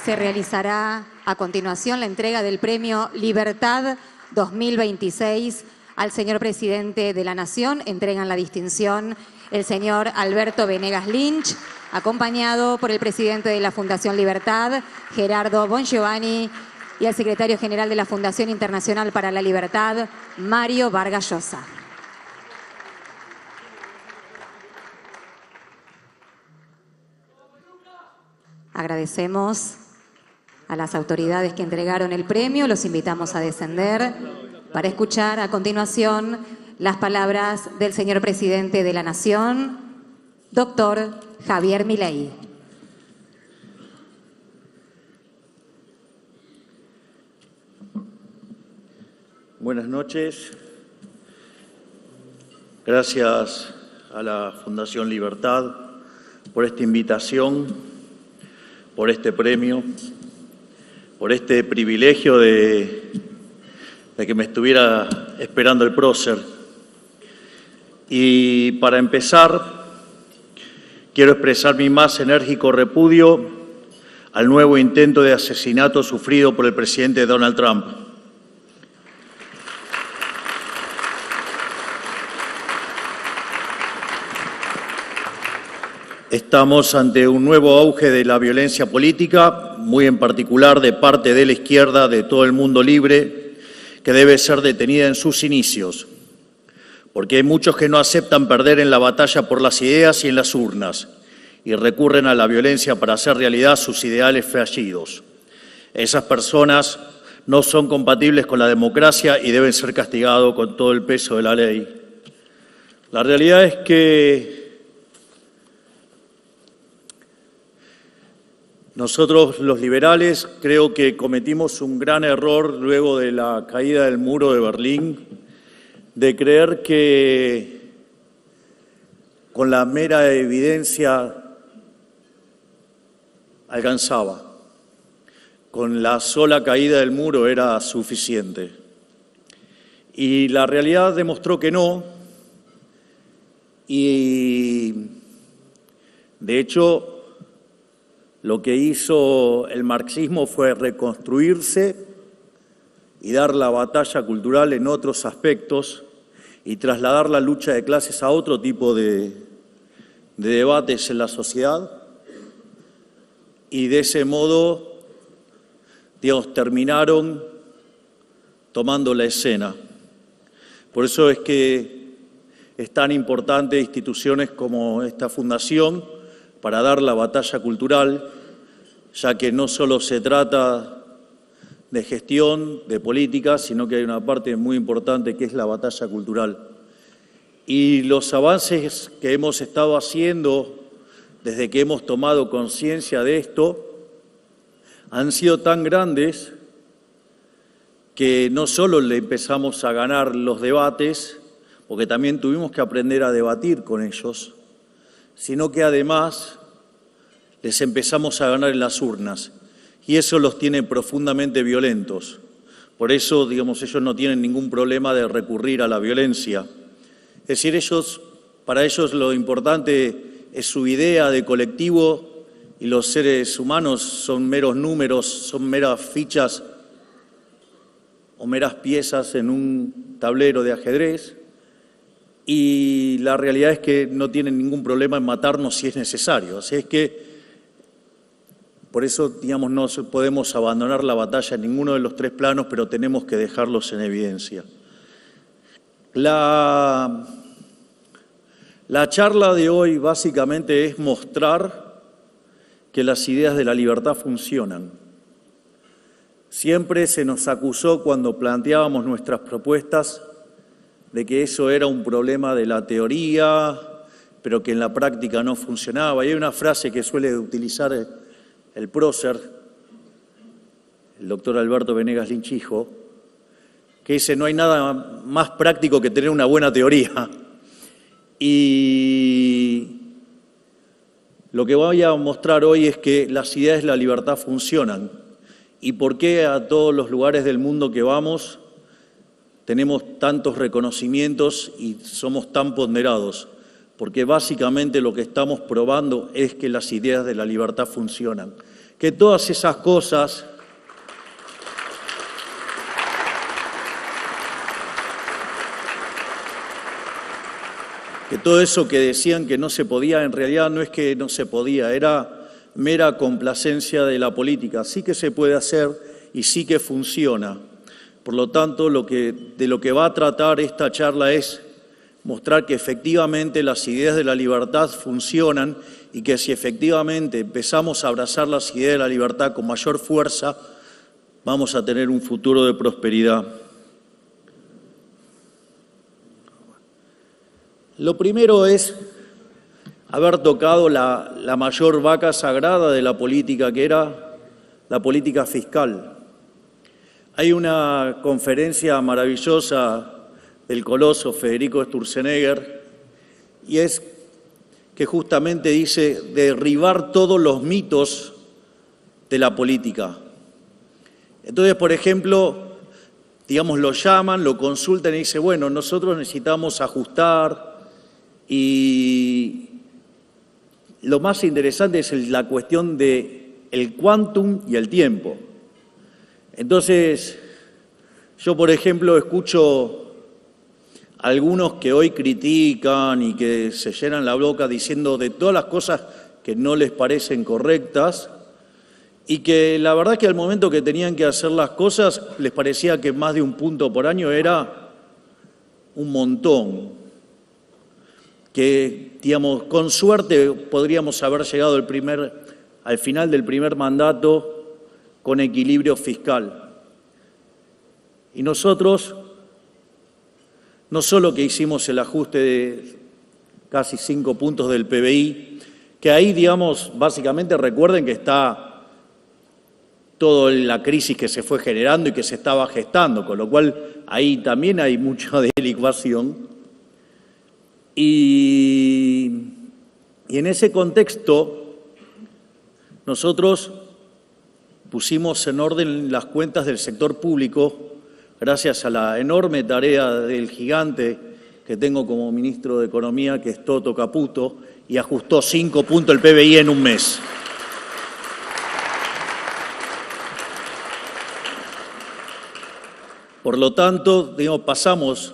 Se realizará a continuación la entrega del Premio Libertad 2026 al señor Presidente de la Nación. Entregan la distinción el señor Alberto Venegas Lynch, acompañado por el Presidente de la Fundación Libertad, Gerardo Bongiovanni, y el Secretario General de la Fundación Internacional para la Libertad, Mario Vargas Llosa. Agradecemos a las autoridades que entregaron el premio. Los invitamos a descender para escuchar a continuación las palabras del señor Presidente de la Nación, doctor Javier Milei. Buenas noches. Gracias a la Fundación Libertad por esta invitación, por este premio, por este privilegio de que me estuviera esperando el prócer. Y para empezar, quiero expresar mi más enérgico repudio al nuevo intento de asesinato sufrido por el presidente Donald Trump. Estamos ante un nuevo auge de la violencia política, muy en particular de parte de la izquierda, de todo el mundo libre, que debe ser detenida en sus inicios, porque hay muchos que no aceptan perder en la batalla por las ideas y en las urnas, y recurren a la violencia para hacer realidad sus ideales fallidos. Esas personas no son compatibles con la democracia y deben ser castigados con todo el peso de la ley. La realidad es que nosotros, los liberales, creo que cometimos un gran error luego de la caída del muro de Berlín, de creer que con la mera evidencia alcanzaba. Con la sola caída del muro era suficiente. Y la realidad demostró que no. Y, de hecho, lo que hizo el marxismo fue reconstruirse y dar la batalla cultural en otros aspectos y trasladar la lucha de clases a otro tipo de debates en la sociedad. Y de ese modo, digamos, terminaron tomando la escena. Por eso es que es tan importante instituciones como esta fundación para dar la batalla cultural, ya que no solo se trata de gestión, de política, sino que hay una parte muy importante que es la batalla cultural. Y los avances que hemos estado haciendo desde que hemos tomado conciencia de esto han sido tan grandes que no solo le empezamos a ganar los debates, porque también tuvimos que aprender a debatir con ellos, sino que además les empezamos a ganar en las urnas. Y eso los tiene profundamente violentos. Por eso, digamos, ellos no tienen ningún problema de recurrir a la violencia. Es decir, para ellos lo importante es su idea de colectivo y los seres humanos son meros números, son meras fichas o meras piezas en un tablero de ajedrez. Y la realidad es que no tienen ningún problema en matarnos si es necesario. Así es que por eso, digamos, no podemos abandonar la batalla en ninguno de los tres planos, pero tenemos que dejarlos en evidencia. La charla de hoy básicamente es mostrar que las ideas de la libertad funcionan. Siempre se nos acusó cuando planteábamos nuestras propuestas de que eso era un problema de la teoría, pero que en la práctica no funcionaba. Y hay una frase que suele utilizar el prócer, el doctor Alberto Venegas Lynch hijo, que dice: no hay nada más práctico que tener una buena teoría. Y lo que voy a mostrar hoy es que las ideas de la libertad funcionan. ¿Y por qué a todos los lugares del mundo que vamos tenemos tantos reconocimientos y somos tan ponderados? Porque básicamente lo que estamos probando es que las ideas de la libertad funcionan. que todas esas cosas que todo eso que decían que no se podía, en realidad no es que no se podía, era mera complacencia de la política. Sí que se puede hacer y sí que funciona. Por lo tanto, de lo que va a tratar esta charla es mostrar que efectivamente las ideas de la libertad funcionan y que si efectivamente empezamos a abrazar las ideas de la libertad con mayor fuerza, vamos a tener un futuro de prosperidad. Lo primero es haber tocado la mayor vaca sagrada de la política, que era la política fiscal. Hay una conferencia maravillosa del coloso Federico Sturzenegger, y es que justamente dice derribar todos los mitos de la política. Entonces, por ejemplo, digamos, lo llaman, lo consultan y dice, bueno, nosotros necesitamos ajustar, y lo más interesante es la cuestión del quantum y el tiempo. Entonces, yo, por ejemplo, escucho a algunos que hoy critican y que se llenan la boca diciendo de todas las cosas que no les parecen correctas y que la verdad que al momento que tenían que hacer las cosas les parecía que más de un punto por año era un montón. Que, digamos, con suerte podríamos haber llegado al final del primer mandato con equilibrio fiscal. Y nosotros, no solo que hicimos el ajuste de casi 5 puntos del PBI, que ahí, digamos, básicamente recuerden que está toda la crisis que se fue generando y que se estaba gestando, con lo cual ahí también hay mucha delicuación. Y en ese contexto, nosotros pusimos en orden las cuentas del sector público gracias a la enorme tarea del gigante que tengo como ministro de Economía, que es Toto Caputo, y ajustó 5 puntos el PBI en un mes. Por lo tanto, digamos, pasamos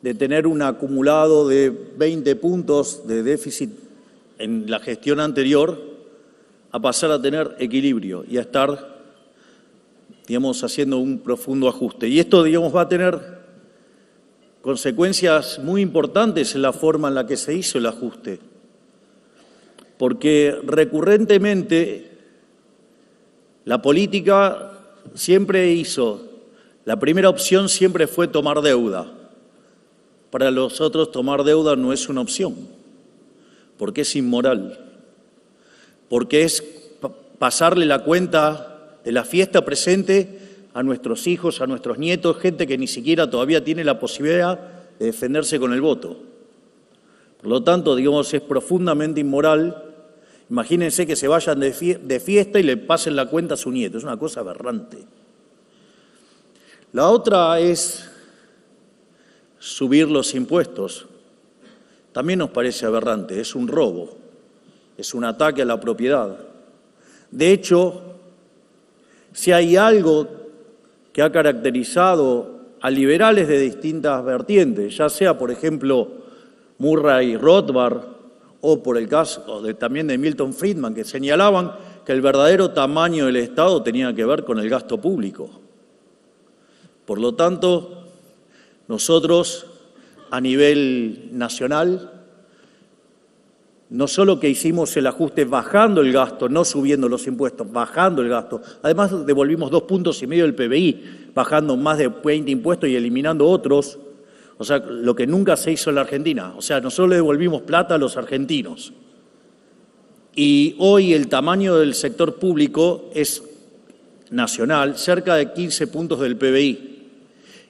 de tener un acumulado de 20 puntos de déficit en la gestión anterior a pasar a tener equilibrio y a estar, digamos, haciendo un profundo ajuste. Y esto, digamos, va a tener consecuencias muy importantes en la forma en la que se hizo el ajuste, porque recurrentemente la política siempre la primera opción siempre fue tomar deuda. Para los otros tomar deuda no es una opción, porque es inmoral, porque es pasarle la cuenta de la fiesta presente a nuestros hijos, a nuestros nietos, gente que ni siquiera todavía tiene la posibilidad de defenderse con el voto. Por lo tanto, digamos, es profundamente inmoral. Imagínense que se vayan de fiesta y le pasen la cuenta a su nieto, es una cosa aberrante. La otra es subir los impuestos. También nos parece aberrante, es un robo, es un ataque a la propiedad. De hecho, si hay algo que ha caracterizado a liberales de distintas vertientes, ya sea, por ejemplo, Murray Rothbard o por el caso también de Milton Friedman, que señalaban que el verdadero tamaño del Estado tenía que ver con el gasto público. Por lo tanto, nosotros, a nivel nacional, no solo que hicimos el ajuste bajando el gasto, no subiendo los impuestos, bajando el gasto, además devolvimos 2,5 puntos del PBI, bajando más de 20 impuestos y eliminando otros, o sea, lo que nunca se hizo en la Argentina. O sea, nosotros le devolvimos plata a los argentinos. Y hoy el tamaño del sector público es nacional, cerca de 15 puntos del PBI.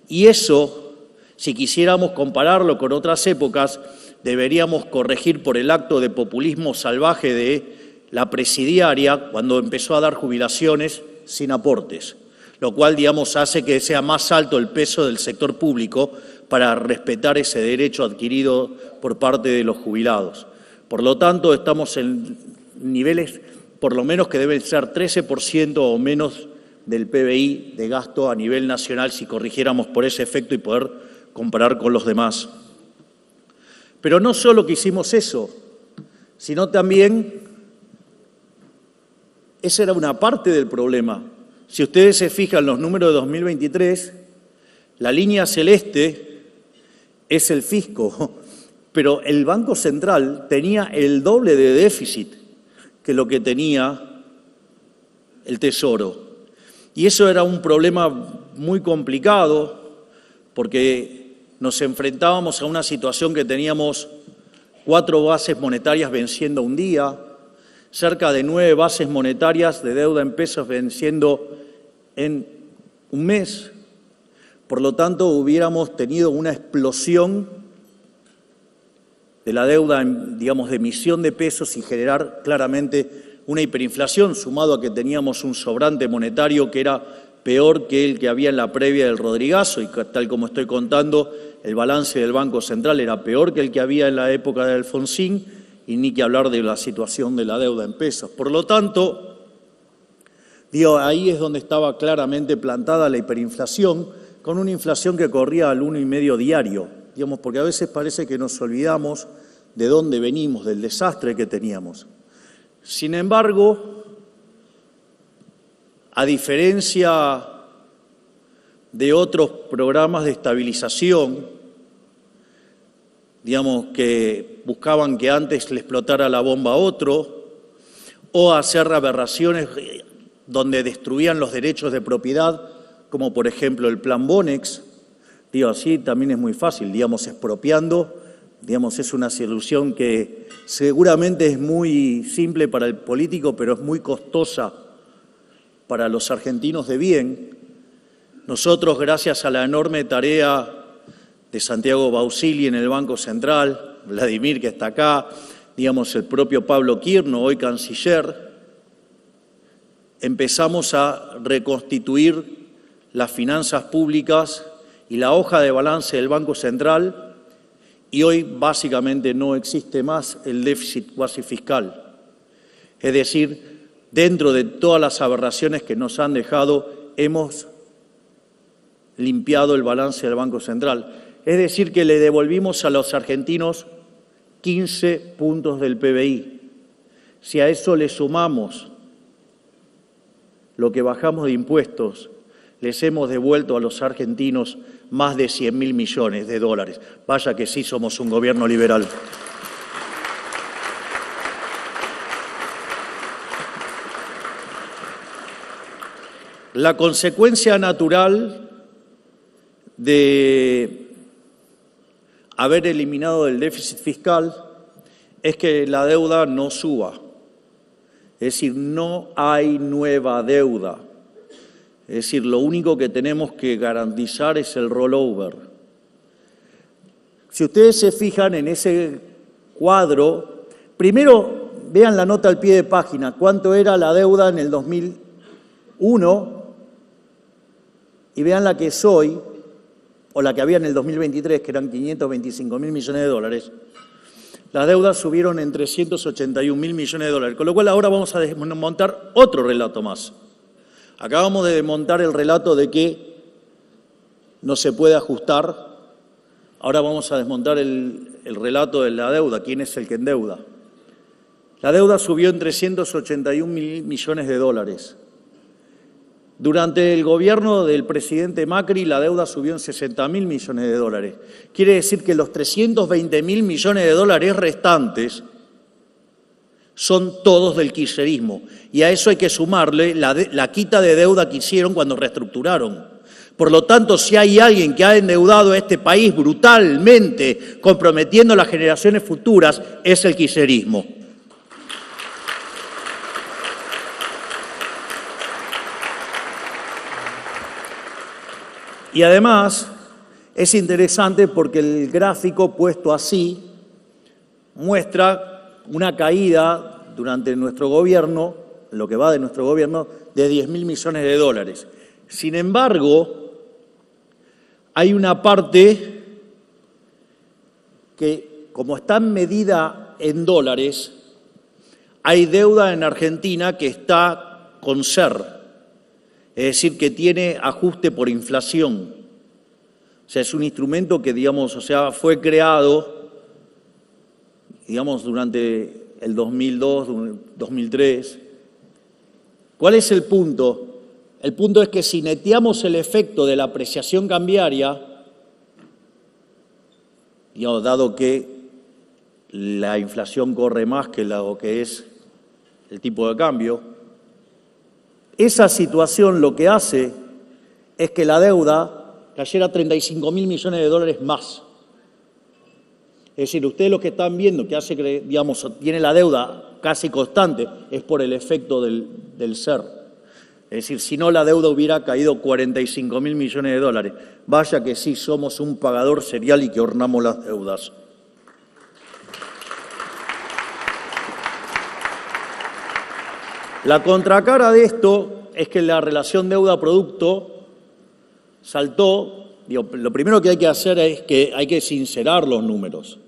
Y eso, si quisiéramos compararlo con otras épocas, deberíamos corregir por el acto de populismo salvaje de la presidiaria cuando empezó a dar jubilaciones sin aportes, lo cual, digamos, hace que sea más alto el peso del sector público para respetar ese derecho adquirido por parte de los jubilados. Por lo tanto, estamos en niveles por lo menos que deben ser 13% o menos del PBI de gasto a nivel nacional si corrigiéramos por ese efecto y poder comparar con los demás. Pero no solo que hicimos eso, sino también, esa era una parte del problema. Si ustedes se fijan los números de 2023, la línea celeste es el fisco, pero el Banco Central tenía el doble de déficit que lo que tenía el Tesoro. Y eso era un problema muy complicado porque nos enfrentábamos a una situación que teníamos 4 bases monetarias venciendo un día, cerca de 9 bases monetarias de deuda en pesos venciendo en un mes. Por lo tanto, hubiéramos tenido una explosión de la deuda, digamos, de emisión de pesos y generar claramente una hiperinflación, sumado a que teníamos un sobrante monetario que era peor que el que había en la previa del Rodrigazo, y tal como estoy contando, el balance del Banco Central era peor que el que había en la época de Alfonsín, y ni que hablar de la situación de la deuda en pesos. Por lo tanto, ahí es donde estaba claramente plantada la hiperinflación, con una inflación que corría al 1,5 diario, porque a veces parece que nos olvidamos de dónde venimos, del desastre que teníamos. Sin embargo, a diferencia de otros programas de estabilización, que buscaban que antes le explotara la bomba a otro, o hacer aberraciones donde destruían los derechos de propiedad, como por ejemplo el Plan Bonex, así también es muy fácil, expropiando, es una solución que seguramente es muy simple para el político, pero es muy costosa para los argentinos de bien. Nosotros, gracias a la enorme tarea de Santiago Bausili en el Banco Central, Vladimir que está acá, el propio Pablo Quirno, hoy canciller, empezamos a reconstituir las finanzas públicas y la hoja de balance del Banco Central, y hoy básicamente no existe más el déficit cuasi fiscal. Es decir, dentro de todas las aberraciones que nos han dejado, hemos limpiado el balance del Banco Central. Es decir, que le devolvimos a los argentinos 15 puntos del PBI. Si a eso le sumamos lo que bajamos de impuestos, les hemos devuelto a los argentinos más de 100.000 millones de dólares. Vaya que sí somos un gobierno liberal. La consecuencia natural de haber eliminado el déficit fiscal es que la deuda no suba. Es decir, no hay nueva deuda. Es decir, lo único que tenemos que garantizar es el rollover. Si ustedes se fijan en ese cuadro, primero vean la nota al pie de página, cuánto era la deuda en el 2001 y vean la que es hoy, o la que había en el 2023, que eran 525.000 millones de dólares. Las deudas subieron en 381.000 millones de dólares, con lo cual ahora vamos a desmontar otro relato más. Acabamos de desmontar el relato de que no se puede ajustar. Ahora vamos a desmontar el relato de la deuda. ¿Quién es el que endeuda? La deuda subió en 381.000 millones de dólares. Durante el gobierno del presidente Macri, la deuda subió en 60.000 millones de dólares. Quiere decir que los 320.000 millones de dólares restantes son todos del kirchnerismo. Y a eso hay que sumarle la quita de deuda que hicieron cuando reestructuraron. Por lo tanto, si hay alguien que ha endeudado a este país brutalmente, comprometiendo a las generaciones futuras, es el kirchnerismo. Y además, es interesante porque el gráfico puesto así muestra una caída durante nuestro gobierno, lo que va de nuestro gobierno, de 10.000 millones de dólares. Sin embargo, hay una parte que, como está medida en dólares, hay deuda en Argentina que está con SER, es decir, que tiene ajuste por inflación. O sea, es un instrumento que, digamos, o sea, fue creado, digamos, durante el 2002, 2003. ¿Cuál es el punto? El punto es que si neteamos el efecto de la apreciación cambiaria, digamos, dado que la inflación corre más que lo que es el tipo de cambio, esa situación lo que hace es que la deuda cayera a 35.000 millones de dólares más. Es decir, ustedes lo que están viendo que hace que, digamos, tiene la deuda casi constante es por el efecto del SER. Es decir, si no la deuda hubiera caído 45.000 millones de dólares. Vaya que sí, somos un pagador serial y que hornamos las deudas. La contracara de esto es que la relación deuda-producto saltó. Digo, lo primero que hay que hacer es que hay que sincerar los números.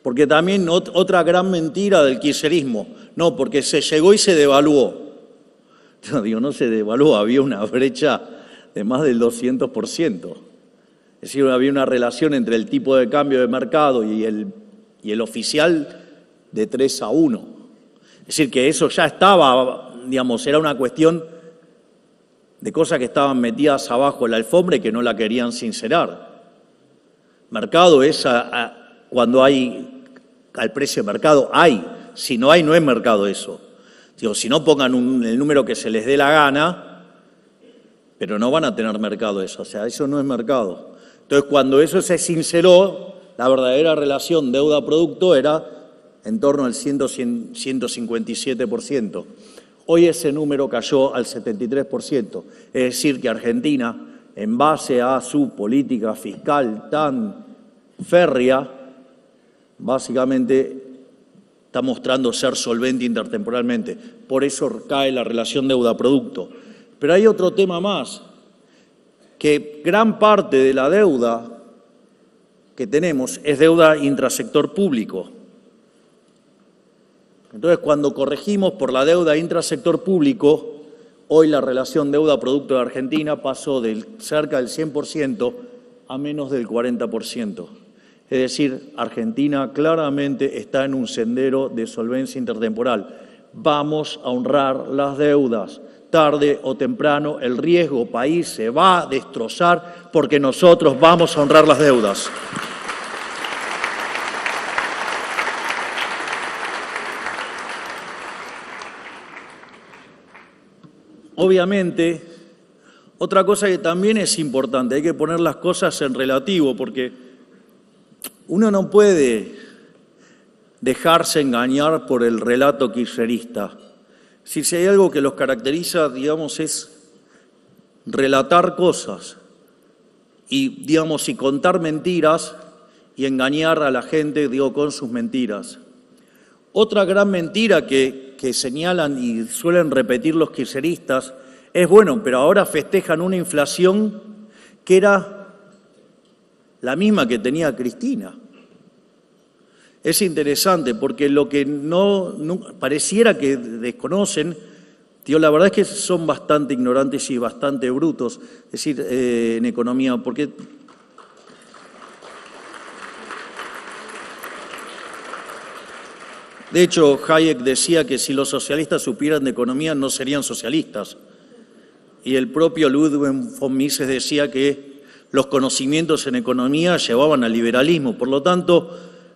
Porque también otra gran mentira del kirchnerismo, no, porque se llegó y se devaluó. No, digo, no se devaluó, había una brecha de más del 200%. Es decir, había una relación entre el tipo de cambio de mercado y el oficial de 3-1. Es decir, que eso ya estaba, digamos, era una cuestión de cosas que estaban metidas abajo de la alfombra y que no la querían sincerar. Mercado es cuando hay al precio de mercado, hay. Si no hay, no es mercado eso. Digo, si no, pongan el número que se les dé la gana, pero no van a tener mercado eso. O sea, eso no es mercado. Entonces, cuando eso se sinceró, la verdadera relación deuda-producto era en torno al 157%. Hoy ese número cayó al 73%. Es decir, que Argentina, en base a su política fiscal tan férrea, básicamente está mostrando ser solvente intertemporalmente. Por eso cae la relación deuda-producto. Pero hay otro tema más, que gran parte de la deuda que tenemos es deuda intrasector público. Entonces, cuando corregimos por la deuda intrasector público, hoy la relación deuda-producto de Argentina pasó de cerca del 100% a menos del 40%. Es decir, Argentina claramente está en un sendero de solvencia intertemporal. Vamos a honrar las deudas. Tarde o temprano el riesgo país se va a destrozar porque nosotros vamos a honrar las deudas. Obviamente, otra cosa que también es importante, hay que poner las cosas en relativo, porque uno no puede dejarse engañar por el relato kirchnerista. Si hay algo que los caracteriza, digamos, es relatar cosas y, digamos, y contar mentiras y engañar a la gente, digo, con sus mentiras. Otra gran mentira que señalan y suelen repetir los kirchneristas es, bueno, pero ahora festejan una inflación que era la misma que tenía Cristina. Es interesante porque lo que no pareciera que desconocen, tío, la verdad es que son bastante ignorantes y bastante brutos, es decir, en economía, porque de hecho, Hayek decía que si los socialistas supieran de economía no serían socialistas. Y el propio Ludwig von Mises decía que los conocimientos en economía llevaban al liberalismo. Por lo tanto,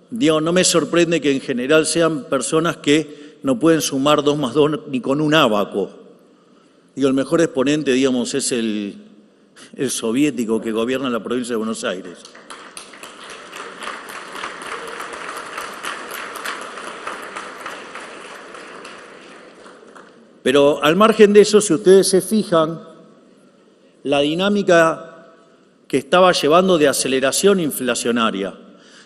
digo, no me sorprende que en general sean personas que no pueden sumar 2 más 2 ni con un ábaco. Digo, el mejor exponente, digamos, es el soviético que gobierna la provincia de Buenos Aires. Pero al margen de eso, si ustedes se fijan, la dinámica que estaba llevando de aceleración inflacionaria,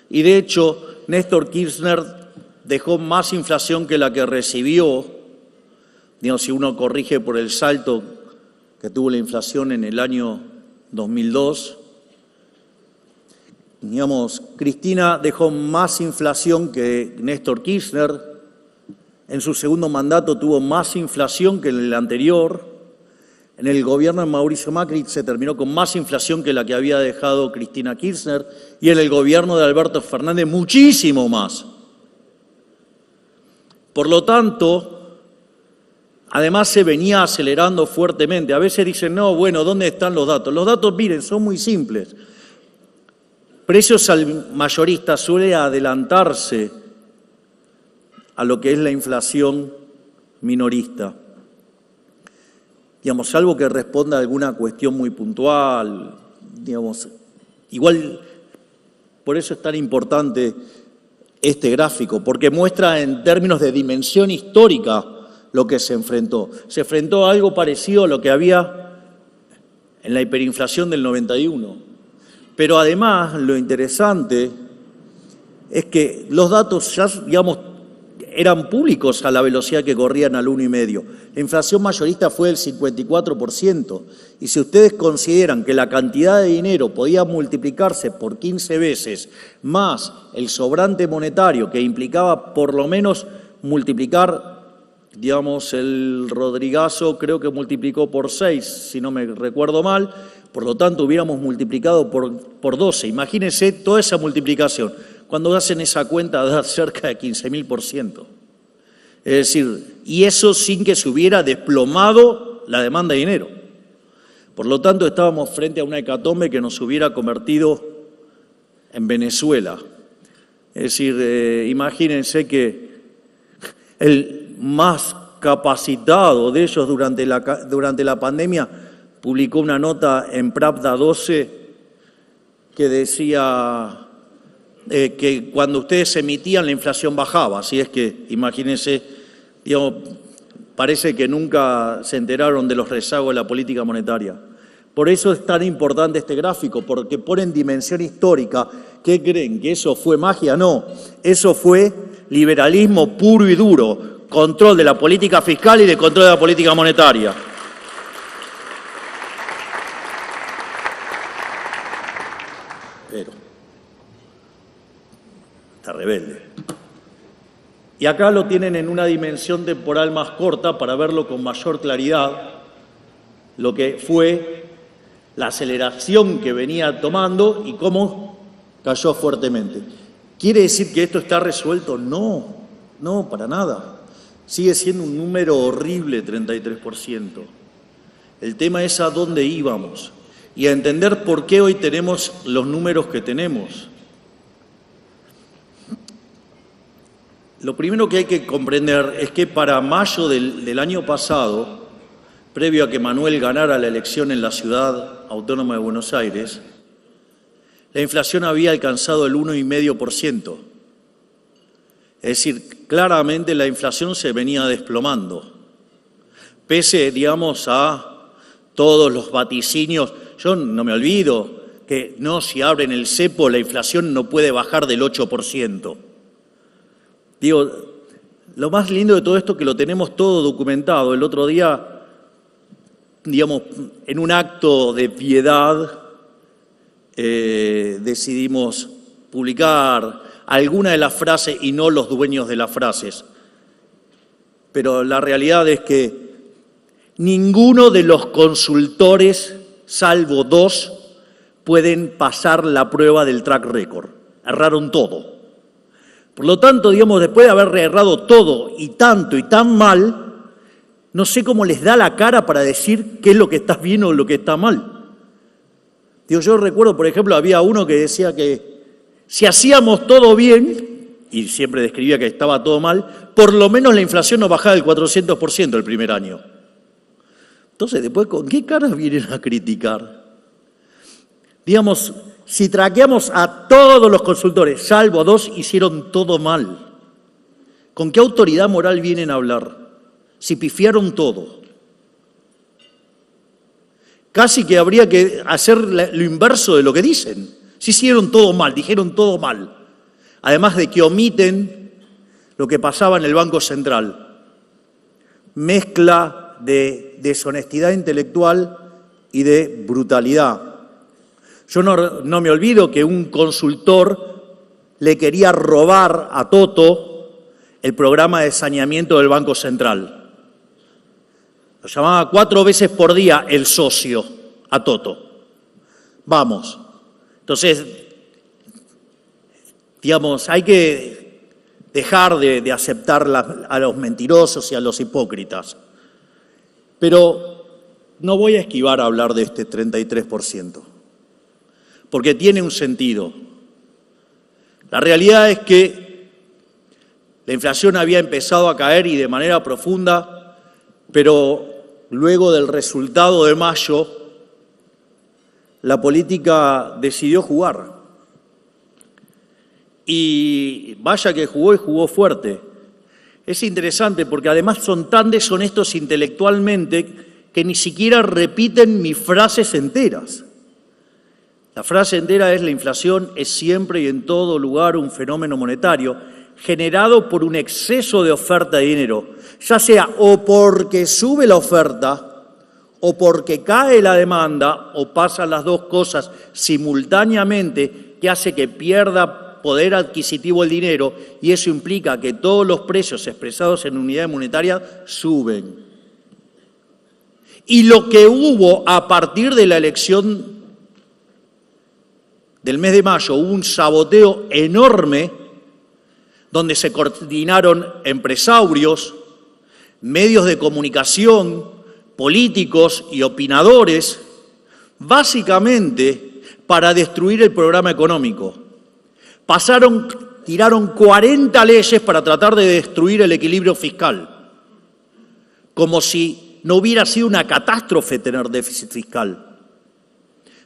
y de hecho Néstor Kirchner dejó más inflación que la que recibió, digamos, si uno corrige por el salto que tuvo la inflación en el año 2002, digamos, Cristina dejó más inflación que Néstor Kirchner. en su segundo mandato tuvo más inflación que en el anterior. En el gobierno de Mauricio Macri se terminó con más inflación que la que había dejado Cristina Kirchner, y en el gobierno de Alberto Fernández muchísimo más. Por lo tanto, además se venía acelerando fuertemente. A veces dicen, no, bueno, ¿dónde están los datos? Los datos, miren, son muy simples. Precios al mayorista suele adelantarse a lo que es la inflación minorista. Digamos, salvo que responda a alguna cuestión muy puntual, digamos, igual, por eso es tan importante este gráfico, porque muestra en términos de dimensión histórica lo que se enfrentó. Se enfrentó a algo parecido a lo que había en la hiperinflación del 91. Pero además, lo interesante es que los datos ya, digamos, eran públicos a la velocidad que corrían al 1,5. La inflación mayorista fue del 54%. Y si ustedes consideran que la cantidad de dinero podía multiplicarse por 15 veces más el sobrante monetario, que implicaba por lo menos multiplicar, digamos, el Rodrigazo creo que multiplicó por 6, si no me recuerdo mal, por lo tanto hubiéramos multiplicado por 12. Imagínense toda esa multiplicación. Cuando hacen esa cuenta da cerca de 15.000%. Es decir, y eso sin que se hubiera desplomado la demanda de dinero. Por lo tanto, estábamos frente a una hecatombe que nos hubiera convertido en Venezuela. Es decir, imagínense que el más capacitado de ellos durante la pandemia publicó una nota en Pravda 12 que decía que cuando ustedes emitían la inflación bajaba, así es que imagínense, digamos, parece que nunca se enteraron de los rezagos de la política monetaria. Por eso es tan importante este gráfico, porque pone en dimensión histórica. ¿Qué creen? ¿Que eso fue magia? No, eso fue liberalismo puro y duro, control de la política fiscal y de control de la política monetaria. Pero está rebelde. Y acá lo tienen en una dimensión temporal más corta para verlo con mayor claridad, lo que fue la aceleración que venía tomando y cómo cayó fuertemente. ¿Quiere decir que esto está resuelto? No, no, para nada. Sigue siendo un número horrible, 33%. El tema es a dónde íbamos y a entender por qué hoy tenemos los números que tenemos. Lo primero que hay que comprender es que para mayo del año pasado, previo a que Manuel ganara la elección en la Ciudad Autónoma de Buenos Aires, la inflación había alcanzado el 1,5%. Es decir, claramente la inflación se venía desplomando. Pese, digamos, a todos los vaticinios, yo no me olvido que no, si abren el cepo, la inflación no puede bajar del 8%. Digo, lo más lindo de todo esto es que lo tenemos todo documentado. El otro día, digamos, en un acto de piedad, decidimos publicar alguna de las frases y no los dueños de las frases. Pero la realidad es que ninguno de los consultores, salvo 2, pueden pasar la prueba del track record. Erraron todo. Por lo tanto, digamos, después de haber errado todo y tanto y tan mal, no sé cómo les da la cara para decir qué es lo que está bien o lo que está mal. Digo, yo recuerdo, por ejemplo, había uno que decía que si hacíamos todo bien, y siempre describía que estaba todo mal, por lo menos la inflación no bajaba del 400% el primer año. Entonces, después, ¿con qué caras vienen a criticar? Digamos, si traqueamos a todos los consultores, salvo 2, hicieron todo mal. ¿Con qué autoridad moral vienen a hablar? Si pifiaron todo. Casi que habría que hacer lo inverso de lo que dicen. Si hicieron todo mal, dijeron todo mal. Además de que omiten lo que pasaba en el Banco Central. Mezcla de deshonestidad intelectual y de brutalidad. Yo no me olvido que un consultor le quería robar a Toto el programa de saneamiento del Banco Central. Lo llamaba 4 veces por día el socio a Toto. Vamos. Entonces, digamos, hay que dejar de aceptar a los mentirosos y a los hipócritas. Pero no voy a esquivar a hablar de este 33%, porque tiene un sentido. La realidad es que la inflación había empezado a caer y de manera profunda, pero luego del resultado de mayo, la política decidió jugar. Y vaya que jugó y jugó fuerte. Es interesante porque además son tan deshonestos intelectualmente que ni siquiera repiten mis frases enteras. La frase entera es: la inflación es siempre y en todo lugar un fenómeno monetario generado por un exceso de oferta de dinero, ya sea o porque sube la oferta o porque cae la demanda, o pasan las dos cosas simultáneamente, que hace que pierda poder adquisitivo el dinero, y eso implica que todos los precios expresados en unidades monetarias suben. Y lo que hubo a partir de la elección del mes de mayo, hubo un saboteo enorme donde se coordinaron empresarios, medios de comunicación, políticos y opinadores, básicamente para destruir el programa económico. Tiraron 40 leyes para tratar de destruir el equilibrio fiscal, como si no hubiera sido una catástrofe tener déficit fiscal.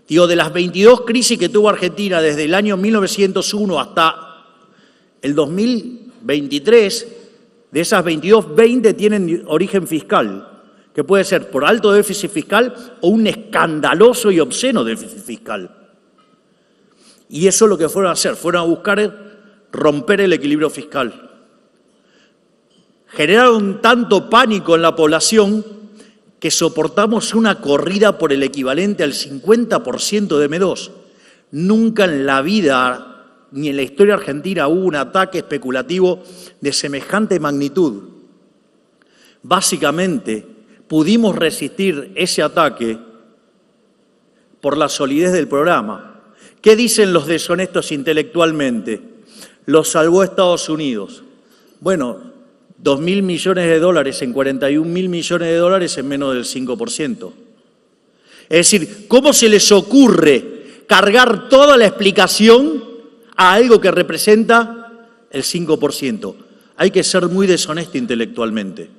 Digo, de las 22 crisis que tuvo Argentina desde el año 1901 hasta el 2023, de esas 22, 20 tienen origen fiscal, que puede ser por alto déficit fiscal o un escandaloso y obsceno déficit fiscal. Y eso es lo que fueron a hacer, fueron a buscar romper el equilibrio fiscal. Generaron tanto pánico en la población que soportamos una corrida por el equivalente al 50% de M2. Nunca en la vida, ni en la historia argentina, hubo un ataque especulativo de semejante magnitud. Básicamente, pudimos resistir ese ataque por la solidez del programa. ¿Qué dicen los deshonestos intelectualmente? Los salvó Estados Unidos. Bueno, 2.000 millones de dólares en 41.000 millones de dólares en menos del 5%. Es decir, ¿cómo se les ocurre cargar toda la explicación a algo que representa el 5%? Hay que ser muy deshonesto intelectualmente.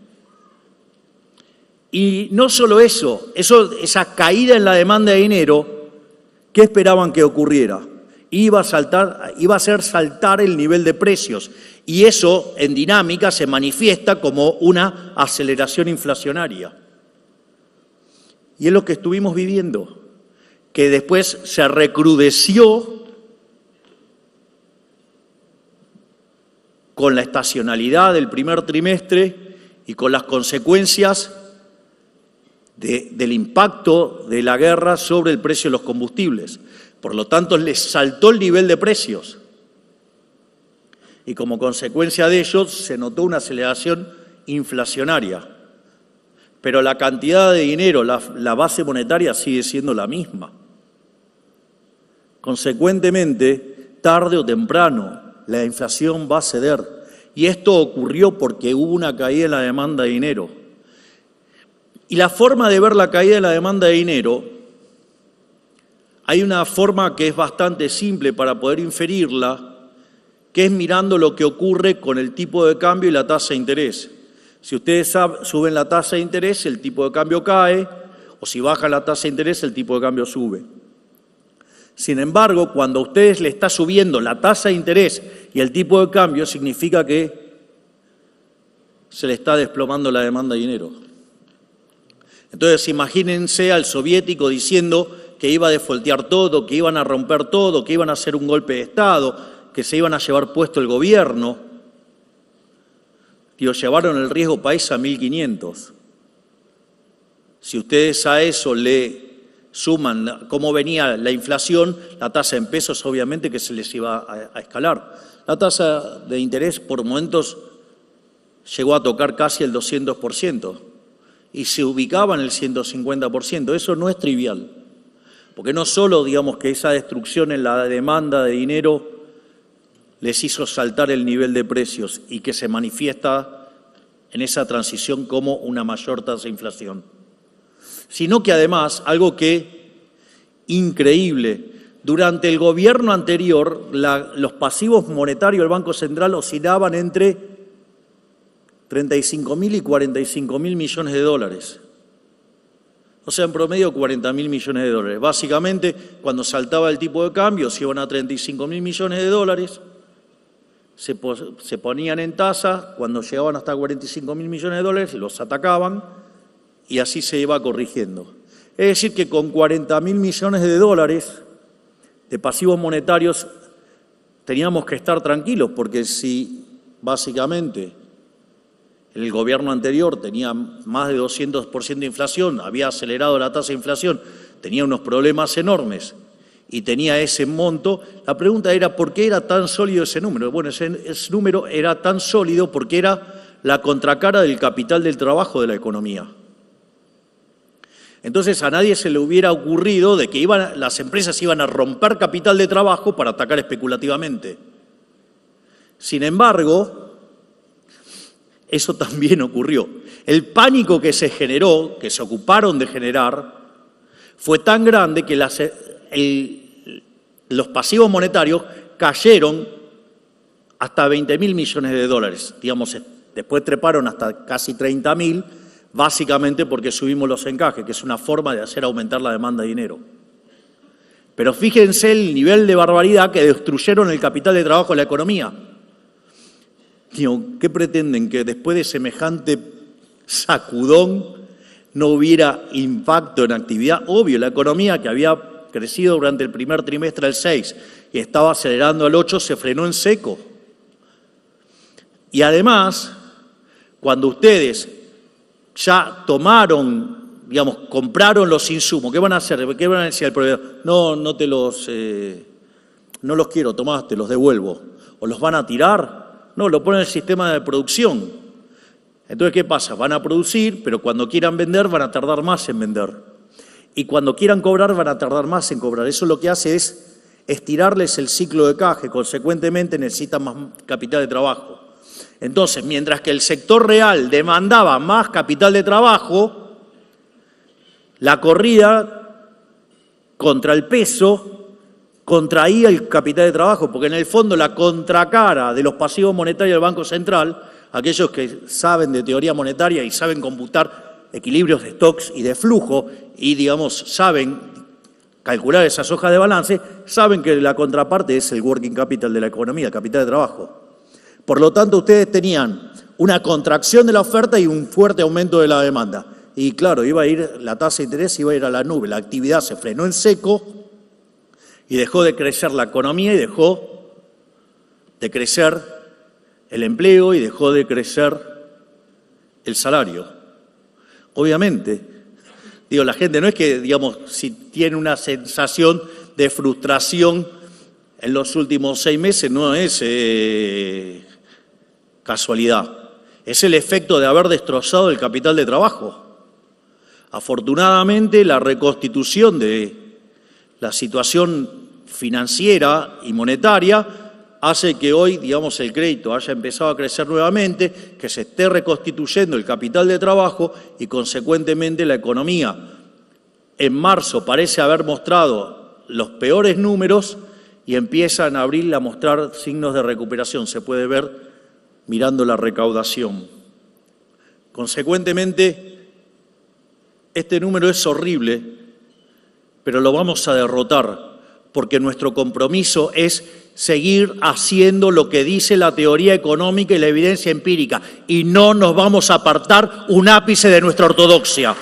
Y no solo eso, esa caída en la demanda de dinero, ¿qué esperaban que ocurriera? Iba a hacer saltar el nivel de precios, y eso en dinámica se manifiesta como una aceleración inflacionaria. Y es lo que estuvimos viviendo, que después se recrudeció con la estacionalidad del primer trimestre y con las consecuencias del impacto de la guerra sobre el precio de los combustibles. Por lo tanto, les saltó el nivel de precios. Y como consecuencia de ello, se notó una aceleración inflacionaria. Pero la cantidad de dinero, la base monetaria sigue siendo la misma. Consecuentemente, tarde o temprano, la inflación va a ceder. Y esto ocurrió porque hubo una caída en la demanda de dinero. Y la forma de ver la caída de la demanda de dinero, hay una forma que es bastante simple para poder inferirla, que es mirando lo que ocurre con el tipo de cambio y la tasa de interés. Si ustedes suben la tasa de interés, el tipo de cambio cae, o si baja la tasa de interés, el tipo de cambio sube. Sin embargo, cuando a ustedes le está subiendo la tasa de interés y el tipo de cambio, significa que se le está desplomando la demanda de dinero. Entonces, imagínense al soviético diciendo que iba a defoltear todo, que iban a romper todo, que iban a hacer un golpe de Estado, que se iban a llevar puesto el gobierno. Y llevaron el riesgo país a 1.500. Si ustedes a eso le suman cómo venía la inflación, la tasa en pesos obviamente que se les iba a escalar. La tasa de interés por momentos llegó a tocar casi el 200% y se ubicaba en el 150%. Eso no es trivial, porque no solo, digamos, que esa destrucción en la demanda de dinero les hizo saltar el nivel de precios y que se manifiesta en esa transición como una mayor tasa de inflación, sino que además, algo que increíble, durante el gobierno anterior los pasivos monetarios del Banco Central oscilaban entre 35.000 y 45.000 millones de dólares. O sea, en promedio 40.000 millones de dólares. Básicamente, cuando saltaba el tipo de cambio, se iban a 35.000 millones de dólares, se ponían en tasa, cuando llegaban hasta 45.000 millones de dólares, los atacaban y así se iba corrigiendo. Es decir, que con 40.000 millones de dólares de pasivos monetarios teníamos que estar tranquilos, porque si básicamente el gobierno anterior tenía más de 200% de inflación, había acelerado la tasa de inflación, tenía unos problemas enormes y tenía ese monto, la pregunta era ¿por qué era tan sólido ese número? Bueno, ese número era tan sólido porque era la contracara del capital del trabajo de la economía. Entonces a nadie se le hubiera ocurrido de que las empresas iban a romper capital de trabajo para atacar especulativamente. Sin embargo, eso también ocurrió. El pánico que se generó, que se ocuparon de generar, fue tan grande que los pasivos monetarios cayeron hasta 20.000 millones de dólares. Digamos, después treparon hasta casi 30.000, básicamente porque subimos los encajes, que es una forma de hacer aumentar la demanda de dinero. Pero fíjense el nivel de barbaridad que destruyeron el capital de trabajo de la economía. ¿Qué pretenden? ¿Que después de semejante sacudón no hubiera impacto en actividad? Obvio, la economía que había crecido durante el primer trimestre del 6 y estaba acelerando al 8, se frenó en seco. Y además, cuando ustedes ya tomaron, digamos, compraron los insumos, ¿qué van a hacer? ¿Qué van a decir al proveedor? No los quiero, tomás, te los devuelvo. ¿O los van a tirar? No, lo ponen en el sistema de producción. Entonces, ¿qué pasa? Van a producir, pero cuando quieran vender van a tardar más en vender. Y cuando quieran cobrar van a tardar más en cobrar. Eso lo que hace es estirarles el ciclo de caja, consecuentemente necesitan más capital de trabajo. Entonces, mientras que el sector real demandaba más capital de trabajo, la corrida contra el peso contraía el capital de trabajo, porque en el fondo la contracara de los pasivos monetarios del Banco Central, aquellos que saben de teoría monetaria y saben computar equilibrios de stocks y de flujo y, digamos, saben calcular esas hojas de balance, saben que la contraparte es el working capital de la economía, el capital de trabajo. Por lo tanto, ustedes tenían una contracción de la oferta y un fuerte aumento de la demanda. Y claro, la tasa de interés iba a ir a la nube, la actividad se frenó en seco y dejó de crecer la economía y dejó de crecer el empleo y dejó de crecer el salario. Obviamente, la gente no es que, digamos, si tiene una sensación de frustración en los últimos 6 meses, no es casualidad. Es el efecto de haber destrozado el capital de trabajo. Afortunadamente, la reconstitución de la situación financiera y monetaria hace que hoy, digamos, el crédito haya empezado a crecer nuevamente, que se esté reconstituyendo el capital de trabajo y, consecuentemente, la economía en marzo parece haber mostrado los peores números y empiezan a abril a mostrar signos de recuperación. Se puede ver mirando la recaudación. Consecuentemente, este número es horrible, pero lo vamos a derrotar, porque nuestro compromiso es seguir haciendo lo que dice la teoría económica y la evidencia empírica, y no nos vamos a apartar un ápice de nuestra ortodoxia.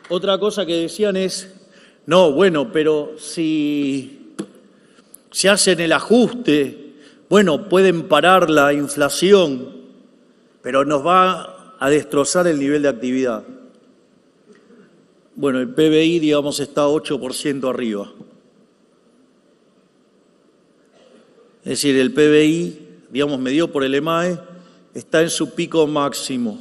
Otra cosa que decían es, no, bueno, pero si hacen el ajuste, bueno, pueden parar la inflación, pero nos va a destrozar el nivel de actividad. Bueno, el PBI, digamos, está 8% arriba. Es decir, el PBI, digamos, medido por el EMAE, está en su pico máximo.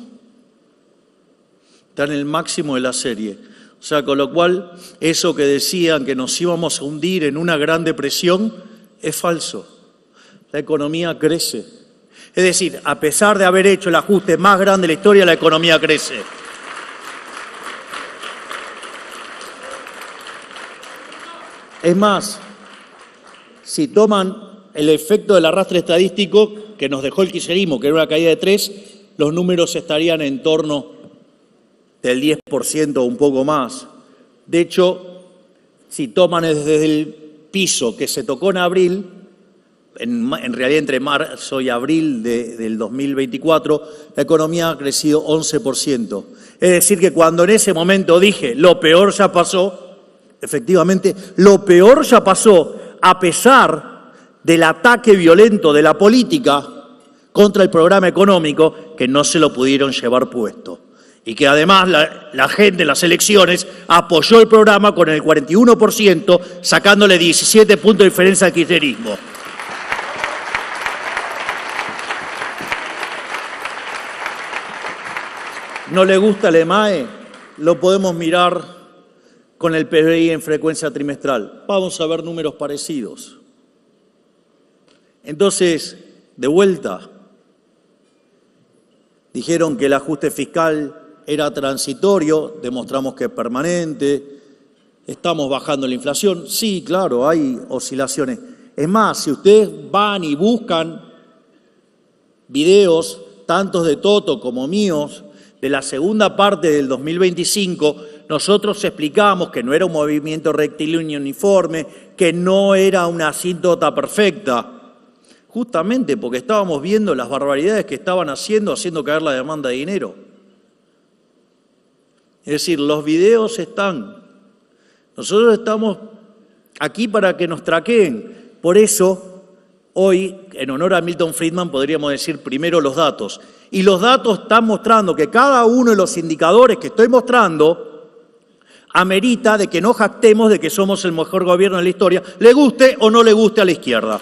Está en el máximo de la serie. O sea, con lo cual, eso que decían que nos íbamos a hundir en una gran depresión, es falso. La economía crece. Es decir, a pesar de haber hecho el ajuste más grande de la historia, la economía crece. Es más, si toman el efecto del arrastre estadístico que nos dejó el kirchnerismo, que era una caída de 3, los números estarían en torno del 10% o un poco más. De hecho, si toman desde el piso que se tocó en abril, en realidad entre marzo y abril del 2024, la economía ha crecido 11%. Es decir, que cuando en ese momento dije, lo peor ya pasó, efectivamente, lo peor ya pasó, a pesar del ataque violento de la política contra el programa económico, que no se lo pudieron llevar puesto. Y que además la gente en las elecciones apoyó el programa con el 41%, sacándole 17 puntos de diferencia al kirchnerismo. ¿No le gusta el EMAE? Lo podemos mirar con el PBI en frecuencia trimestral. Vamos a ver números parecidos. Entonces, de vuelta, dijeron que el ajuste fiscal era transitorio, demostramos que es permanente, estamos bajando la inflación. Sí, claro, hay oscilaciones. Es más, si ustedes van y buscan videos, tantos de Toto como míos, de la segunda parte del 2025, nosotros explicamos que no era un movimiento rectilíneo uniforme, que no era una asíntota perfecta, justamente porque estábamos viendo las barbaridades que estaban haciendo caer la demanda de dinero. Es decir, los videos están. Nosotros estamos aquí para que nos traqueen. Por eso, hoy, en honor a Milton Friedman, podríamos decir primero los datos. Y los datos están mostrando que cada uno de los indicadores que estoy mostrando amerita de que no jactemos de que somos el mejor gobierno de la historia, le guste o no le guste a la izquierda.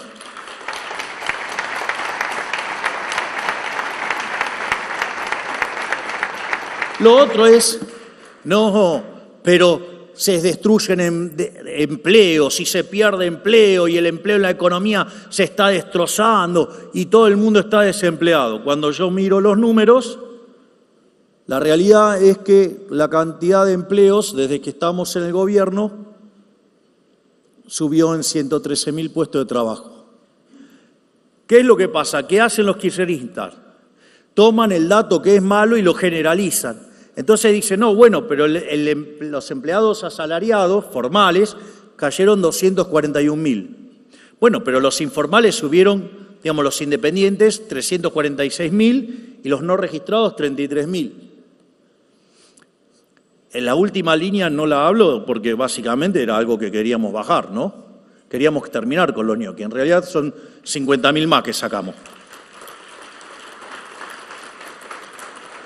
Lo otro es, no, pero se destruyen empleos y se pierde empleo y el empleo en la economía se está destrozando y todo el mundo está desempleado. Cuando yo miro los números, la realidad es que la cantidad de empleos desde que estamos en el gobierno subió en 113.000 puestos de trabajo. ¿Qué es lo que pasa? ¿Qué hacen los kirchneristas? Toman el dato que es malo y lo generalizan. Entonces dicen, no, bueno, pero los empleados asalariados, formales, cayeron 241.000. Bueno, pero los informales subieron, digamos, los independientes, 346.000 y los no registrados, 33.000. En la última línea no la hablo porque básicamente era algo que queríamos bajar, ¿no? Queríamos terminar con los ñoquis. En realidad son 50.000 más que sacamos.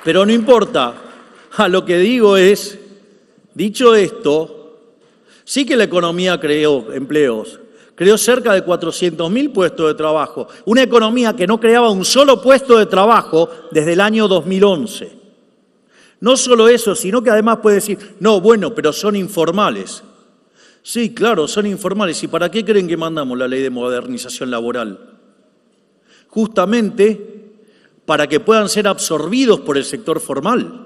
Pero no importa. Lo que digo es, dicho esto, sí que la economía creó empleos, creó cerca de 400.000 puestos de trabajo, una economía que no creaba un solo puesto de trabajo desde el año 2011. No solo eso, sino que además puede decir, no, bueno, pero son informales. Sí, claro, son informales. ¿Y para qué creen que mandamos la ley de modernización laboral? Justamente para que puedan ser absorbidos por el sector formal.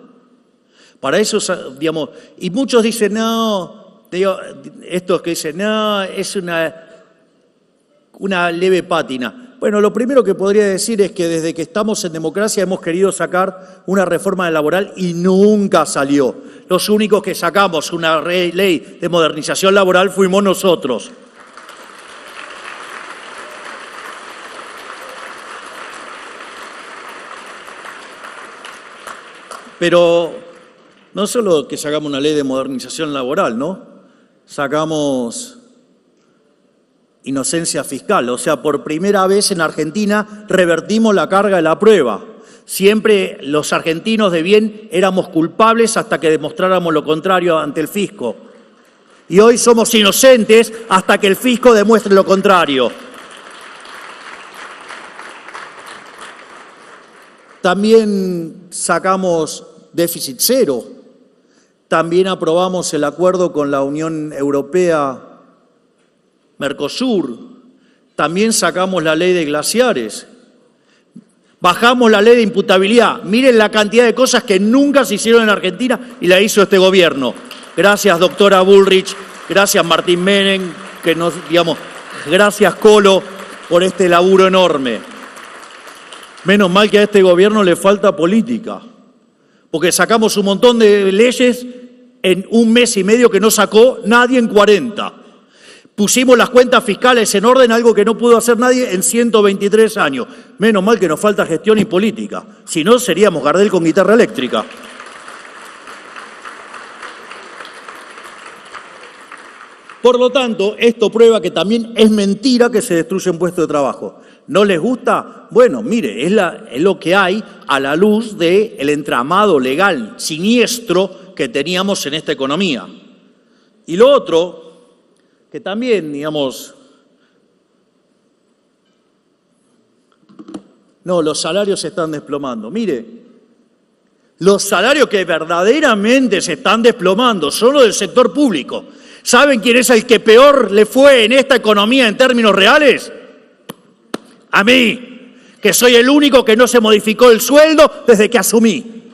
Para eso, digamos, y muchos dicen, no, estos que dicen, no, es una leve pátina. Bueno, lo primero que podría decir es que desde que estamos en democracia hemos querido sacar una reforma laboral y nunca salió. Los únicos que sacamos una ley de modernización laboral fuimos nosotros. Pero no solo que sacamos una ley de modernización laboral, ¿no? Sacamos inocencia fiscal. O sea, por primera vez en Argentina revertimos la carga de la prueba. Siempre los argentinos de bien éramos culpables hasta que demostráramos lo contrario ante el fisco. Y hoy somos inocentes hasta que el fisco demuestre lo contrario. También sacamos déficit cero. También aprobamos el acuerdo con la Unión Europea, Mercosur. También sacamos la ley de glaciares. Bajamos la ley de imputabilidad. Miren la cantidad de cosas que nunca se hicieron en Argentina y la hizo este gobierno. Gracias, doctora Bullrich. Gracias, Martín Menem. Gracias, Colo, por este laburo enorme. Menos mal que a este gobierno le falta política, porque sacamos un montón de leyes en un mes y medio que no sacó nadie en 40. Pusimos las cuentas fiscales en orden, algo que no pudo hacer nadie en 123 años. Menos mal que nos falta gestión y política. Si no, seríamos Gardel con guitarra eléctrica. Por lo tanto, esto prueba que también es mentira que se destruyen puestos de trabajo. ¿No les gusta? Bueno, mire, es lo que hay a la luz del entramado legal siniestro que teníamos en esta economía. Y lo otro, que también, los salarios se están desplomando. Mire, los salarios que verdaderamente se están desplomando son los del sector público. ¿Saben quién es el que peor le fue en esta economía en términos reales? A mí, que soy el único que no se modificó el sueldo desde que asumí.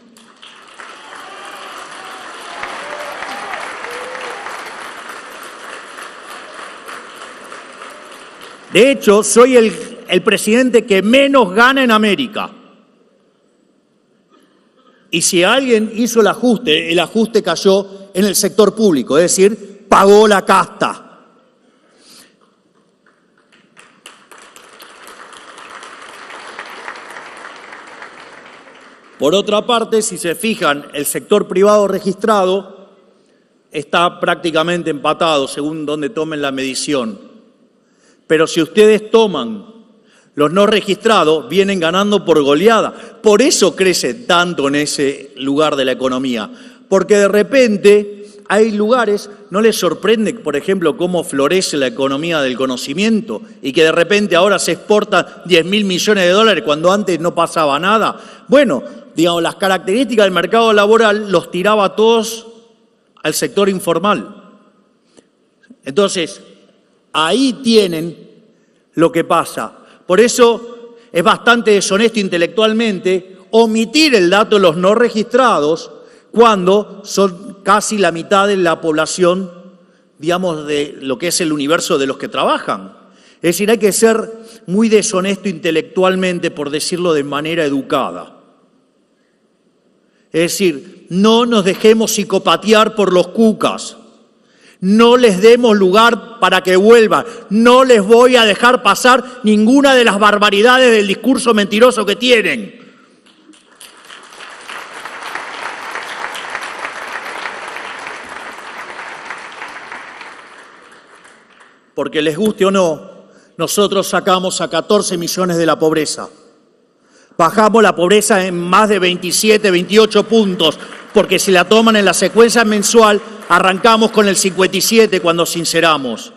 De hecho, soy el presidente que menos gana en América. Y si alguien hizo el ajuste cayó en el sector público, es decir, pagó la casta. Por otra parte, si se fijan, el sector privado registrado está prácticamente empatado según donde tomen la medición. Pero si ustedes toman los no registrados, vienen ganando por goleada. Por eso crece tanto en ese lugar de la economía. Porque de repente hay lugares, ¿no les sorprende, por ejemplo, cómo florece la economía del conocimiento? Y que de repente ahora se exportan 10.000 millones de dólares cuando antes no pasaba nada. Bueno, las características del mercado laboral los tiraba a todos al sector informal. Entonces, ahí tienen lo que pasa. Por eso es bastante deshonesto intelectualmente omitir el dato de los no registrados cuando son casi la mitad de la población, de lo que es el universo de los que trabajan. Es decir, hay que ser muy deshonesto intelectualmente, por decirlo de manera educada. Es decir, no nos dejemos psicopatear por los cucas. No les demos lugar para que vuelvan. No les voy a dejar pasar ninguna de las barbaridades del discurso mentiroso que tienen. Porque les guste o no, nosotros sacamos a 14 millones de la pobreza. Bajamos la pobreza en más de 27, 28 puntos, porque si la toman en la secuencia mensual, arrancamos con el 57 cuando sinceramos.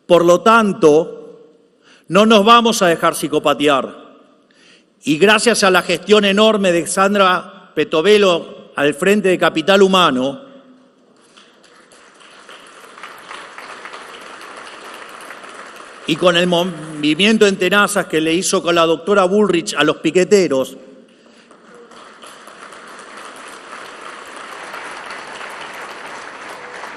Por lo tanto, no nos vamos a dejar psicopatear. Y gracias a la gestión enorme de Sandra Petovelo al frente de Capital Humano, y con el movimiento en tenazas que le hizo con la doctora Bullrich a los piqueteros,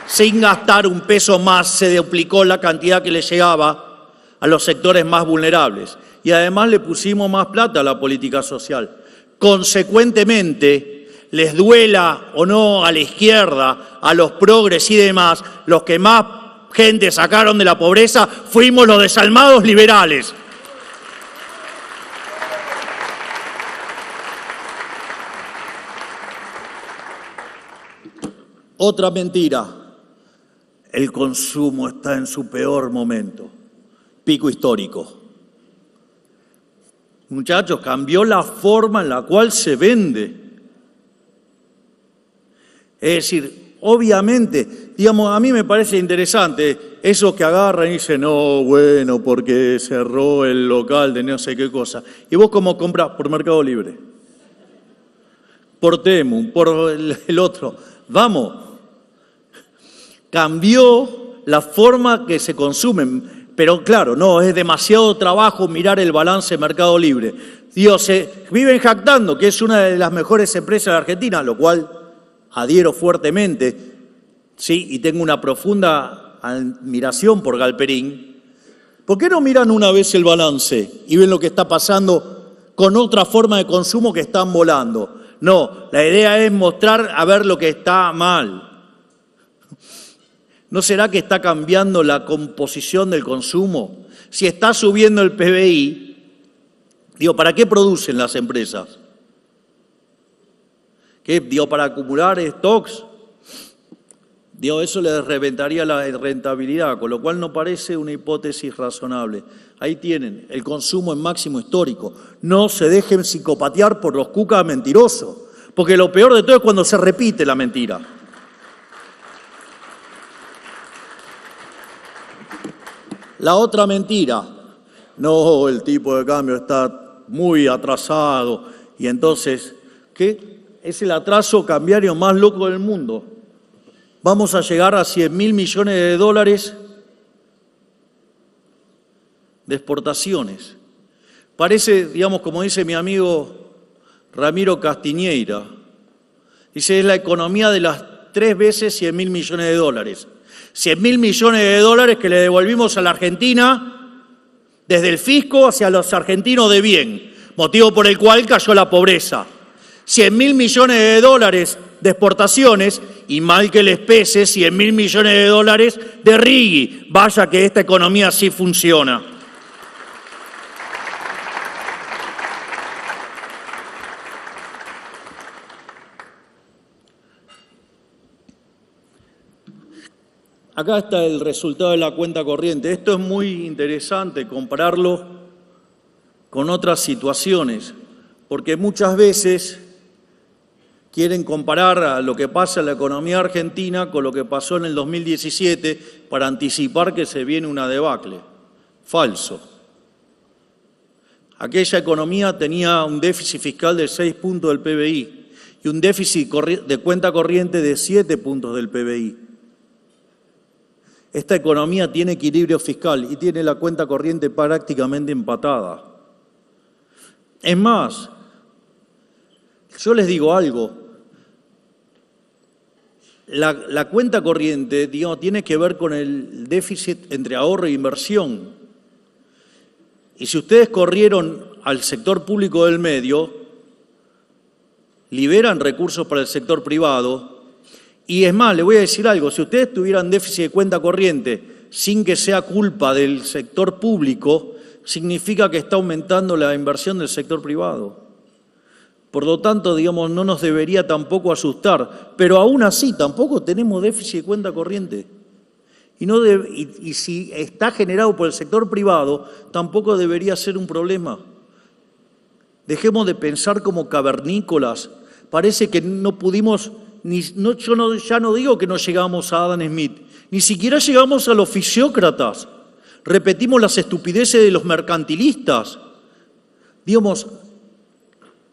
sin gastar un peso más, se duplicó la cantidad que le llegaba a los sectores más vulnerables. Y además le pusimos más plata a la política social. Consecuentemente, les duela o no a la izquierda, a los progres y demás, los que más gente sacaron de la pobreza fuimos los desalmados liberales. Otra mentira. El consumo está en su peor momento, pico histórico. Muchachos, cambió la forma en la cual se vende. Es decir, obviamente, digamos, a mí me parece interesante eso que agarran y dicen, no, bueno, porque cerró el local de no sé qué cosa. ¿Y vos cómo compras? Por Mercado Libre, por Temu, por el otro. Vamos, cambió la forma que se consumen. Pero claro, no, es demasiado trabajo mirar el balance de Mercado Libre. Dios, se viven jactando que es una de las mejores empresas de Argentina, lo cual adhiero fuertemente, sí, y tengo una profunda admiración por Galperín. ¿Por qué no miran una vez el balance y ven lo que está pasando con otra forma de consumo que están volando? No, la idea es mostrar a ver lo que está mal. ¿No será que está cambiando la composición del consumo? Si está subiendo el PBI, digo, ¿para qué producen las empresas? ¿Qué? Digo, ¿para acumular stocks? Digo, eso les reventaría la rentabilidad, con lo cual no parece una hipótesis razonable. Ahí tienen, el consumo en máximo histórico. No se dejen psicopatear por los cucas mentirosos, porque lo peor de todo es cuando se repite la mentira. La otra mentira, no, el tipo de cambio está muy atrasado y entonces, ¿qué? Es el atraso cambiario más loco del mundo. Vamos a llegar a 100.000 millones de dólares de exportaciones. Parece, digamos, como dice mi amigo Ramiro Castiñeira, dice, es la economía de las 3 veces 100.000 millones de dólares. 100.000 millones de dólares que le devolvimos a la Argentina desde el fisco hacia los argentinos de bien, motivo por el cual cayó la pobreza. 100.000 millones de dólares de exportaciones y mal que les pese, 100.000 millones de dólares de RIGI. Vaya que esta economía sí funciona. Acá está el resultado de la cuenta corriente. Esto es muy interesante compararlo con otras situaciones, porque muchas veces quieren comparar a lo que pasa en la economía argentina con lo que pasó en el 2017 para anticipar que se viene una debacle. Falso. Aquella economía tenía un déficit fiscal de 6 puntos del PBI y un déficit de cuenta corriente de 7 puntos del PBI. Esta economía tiene equilibrio fiscal y tiene la cuenta corriente prácticamente empatada. Es más, yo les digo algo, la cuenta corriente, digamos, tiene que ver con el déficit entre ahorro e inversión. Y si ustedes corrieron al sector público del medio, liberan recursos para el sector privado. Y es más, le voy a decir algo, si ustedes tuvieran déficit de cuenta corriente sin que sea culpa del sector público, significa que está aumentando la inversión del sector privado. Por lo tanto, digamos, no nos debería tampoco asustar, pero aún así tampoco tenemos déficit de cuenta corriente. Y si está generado por el sector privado, tampoco debería ser un problema. Dejemos de pensar como cavernícolas. Parece que no pudimos... ya no digo que no llegamos a Adam Smith, ni siquiera llegamos a los fisiócratas. Repetimos las estupideces de los mercantilistas. Digamos,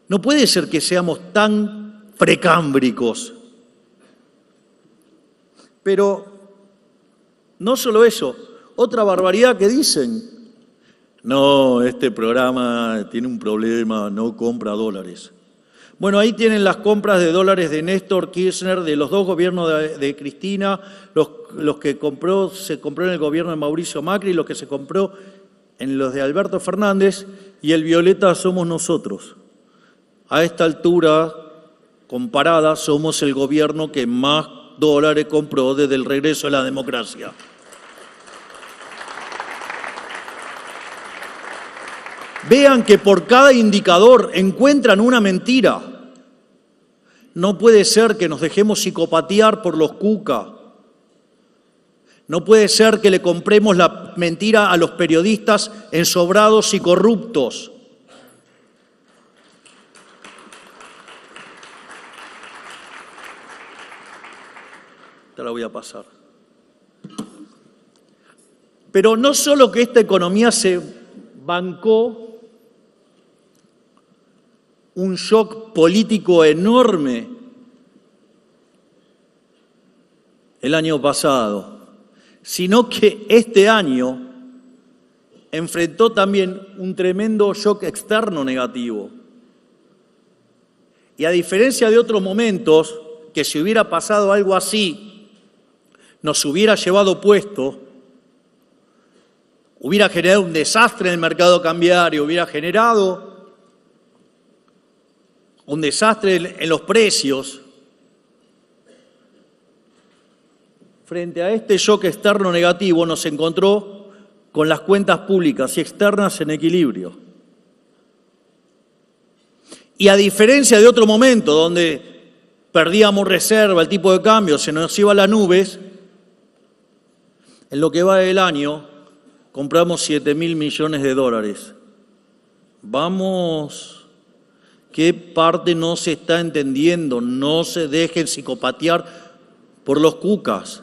no puede ser que seamos tan precámbricos. Pero no solo eso, otra barbaridad que dicen. No, este programa tiene un problema, no compra dólares. Bueno, ahí tienen las compras de dólares de Néstor Kirchner, de los dos gobiernos de Cristina, los que se compró en el gobierno de Mauricio Macri, los que se compró en los de Alberto Fernández, y el violeta somos nosotros. A esta altura, comparada, somos el gobierno que más dólares compró desde el regreso a la democracia. Vean que por cada indicador encuentran una mentira. No puede ser que nos dejemos psicopatear por los cuca. No puede ser que le compremos la mentira a los periodistas ensobrados y corruptos. Te la voy a pasar. Pero no solo que esta economía se bancó un shock político enorme el año pasado, sino que este año enfrentó también un tremendo shock externo negativo. Y a diferencia de otros momentos, que si hubiera pasado algo así, nos hubiera llevado puesto, hubiera generado un desastre en el mercado cambiario, hubiera generado un desastre en los precios. Frente a este shock externo negativo nos encontró con las cuentas públicas y externas en equilibrio. Y a diferencia de otro momento donde perdíamos reserva, el tipo de cambio se nos iba a las nubes, en lo que va del año compramos 7.000 millones de dólares. Vamos, ¿qué parte no se está entendiendo? No se dejen psicopatear por los cucas.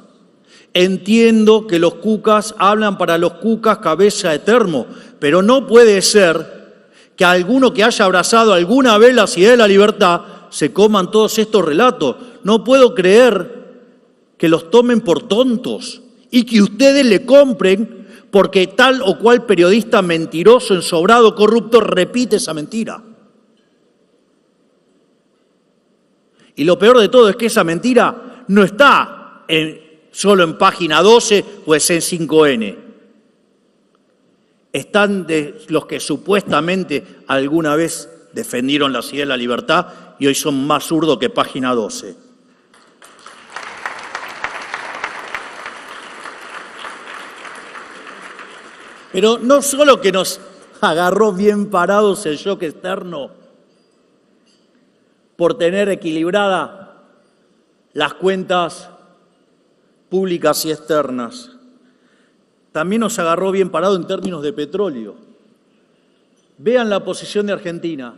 Entiendo que los cucas hablan para los cucas cabeza de termo, pero no puede ser que alguno que haya abrazado alguna vez las ideas de la libertad se coman todos estos relatos. No puedo creer que los tomen por tontos y que ustedes le compren porque tal o cual periodista mentiroso, ensobrado, corrupto repite esa mentira. Y lo peor de todo es que esa mentira no está solo en página 12 o en 5N. Están de los que supuestamente alguna vez defendieron las ideas de la libertad y hoy son más zurdos que página 12. Pero no solo que nos agarró bien parados el shock externo por tener equilibradas las cuentas públicas y externas, también nos agarró bien parado en términos de petróleo. Vean la posición de Argentina.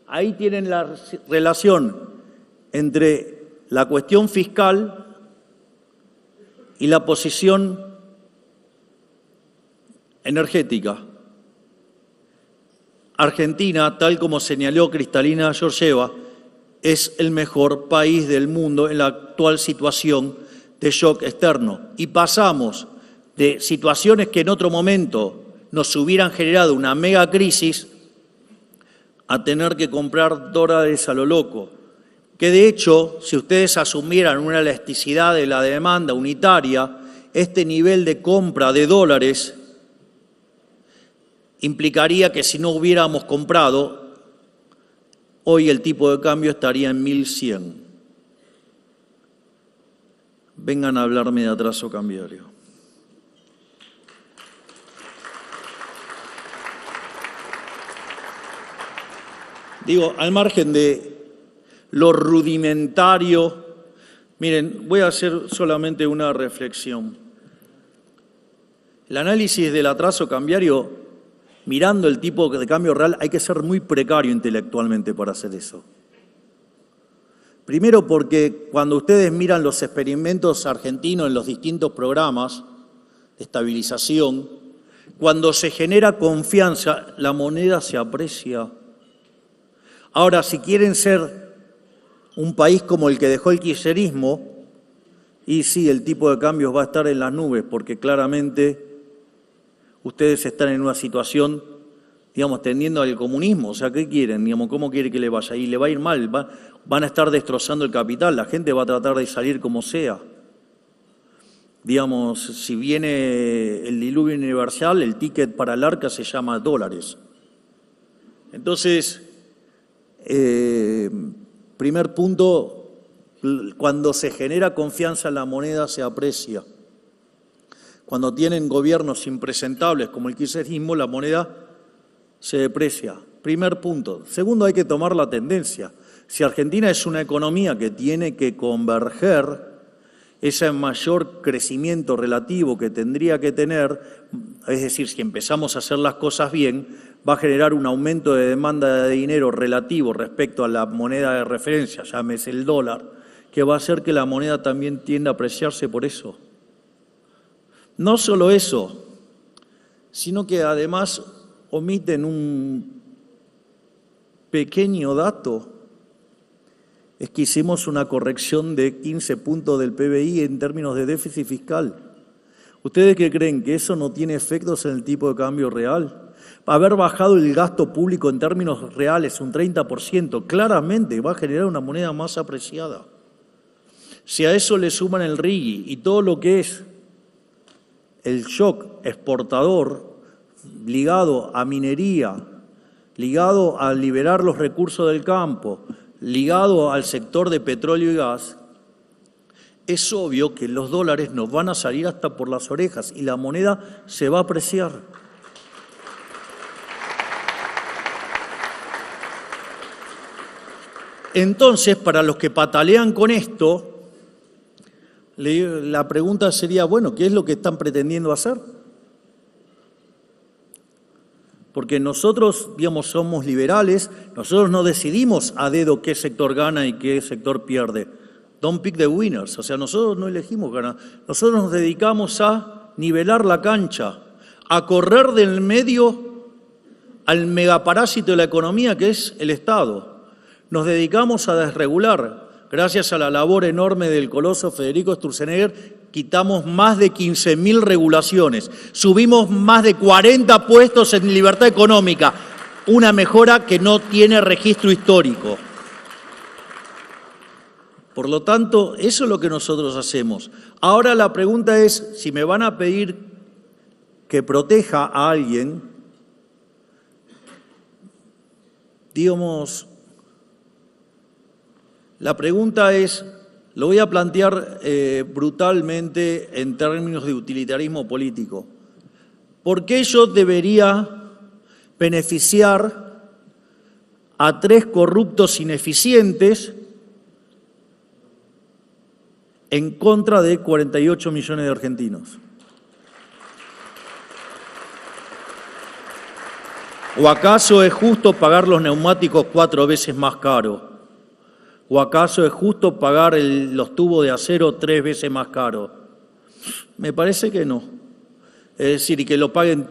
Ahí tienen la relación entre la cuestión fiscal y la posición energética. Argentina, tal como señaló Cristalina Georgieva, es el mejor país del mundo en la actual situación de shock externo. Y pasamos de situaciones que en otro momento nos hubieran generado una mega crisis a tener que comprar dólares a lo loco. Que de hecho, si ustedes asumieran una elasticidad de la demanda unitaria, este nivel de compra de dólares implicaría que si no hubiéramos comprado, hoy el tipo de cambio estaría en 1.100. Vengan a hablarme de atraso cambiario. Digo, al margen de lo rudimentario, miren, voy a hacer solamente una reflexión. El análisis del atraso cambiario, mirando el tipo de cambio real, hay que ser muy precario intelectualmente para hacer eso. Primero porque cuando ustedes miran los experimentos argentinos en los distintos programas de estabilización, cuando se genera confianza, la moneda se aprecia. Ahora, si quieren ser un país como el que dejó el kirchnerismo, y sí, el tipo de cambios va a estar en las nubes, porque claramente ustedes están en una situación, digamos, tendiendo al comunismo. O sea, ¿qué quieren? Digamos, ¿cómo quiere que le vaya? Y le va a ir mal, van a estar destrozando el capital, la gente va a tratar de salir como sea. Digamos, si viene el diluvio universal, el ticket para el arca se llama dólares. Entonces, primer punto, cuando se genera confianza en la moneda se aprecia. Cuando tienen gobiernos impresentables como el kirchnerismo, la moneda se deprecia. Primer punto. Segundo, hay que tomar la tendencia. Si Argentina es una economía que tiene que converger, ese mayor crecimiento relativo que tendría que tener, es decir, si empezamos a hacer las cosas bien, va a generar un aumento de demanda de dinero relativo respecto a la moneda de referencia, llámese el dólar, que va a hacer que la moneda también tienda a apreciarse por eso. No solo eso, sino que además omiten un pequeño dato, es que hicimos una corrección de 15 puntos del PBI en términos de déficit fiscal. ¿Ustedes qué creen? ¿Que eso no tiene efectos en el tipo de cambio real? Haber bajado el gasto público en términos reales un 30%, claramente va a generar una moneda más apreciada. Si a eso le suman el RIGI y todo lo que es el shock exportador ligado a minería, ligado a liberar los recursos del campo, ligado al sector de petróleo y gas, es obvio que los dólares nos van a salir hasta por las orejas y la moneda se va a apreciar. Entonces, para los que patalean con esto, la pregunta sería, bueno, ¿qué es lo que están pretendiendo hacer? Porque nosotros, digamos, somos liberales, nosotros no decidimos a dedo qué sector gana y qué sector pierde. Don't pick the winners, o sea, nosotros no elegimos ganar. Nosotros nos dedicamos a nivelar la cancha, a correr del medio al megaparásito de la economía que es el Estado. Nos dedicamos a desregular. Gracias a la labor enorme del coloso Federico Sturzenegger, quitamos más de 15.000 regulaciones, subimos más de 40 puestos en libertad económica, una mejora que no tiene registro histórico. Por lo tanto, eso es lo que nosotros hacemos. Ahora la pregunta es, si me van a pedir que proteja a alguien, digamos, la pregunta es, lo voy a plantear brutalmente en términos de utilitarismo político. ¿Por qué yo debería beneficiar a 3 corruptos ineficientes en contra de 48 millones de argentinos? ¿O acaso es justo pagar los neumáticos 4 veces más caro? ¿O acaso es justo pagar los tubos de acero 3 veces más caro? Me parece que no. Es decir, y que lo paguen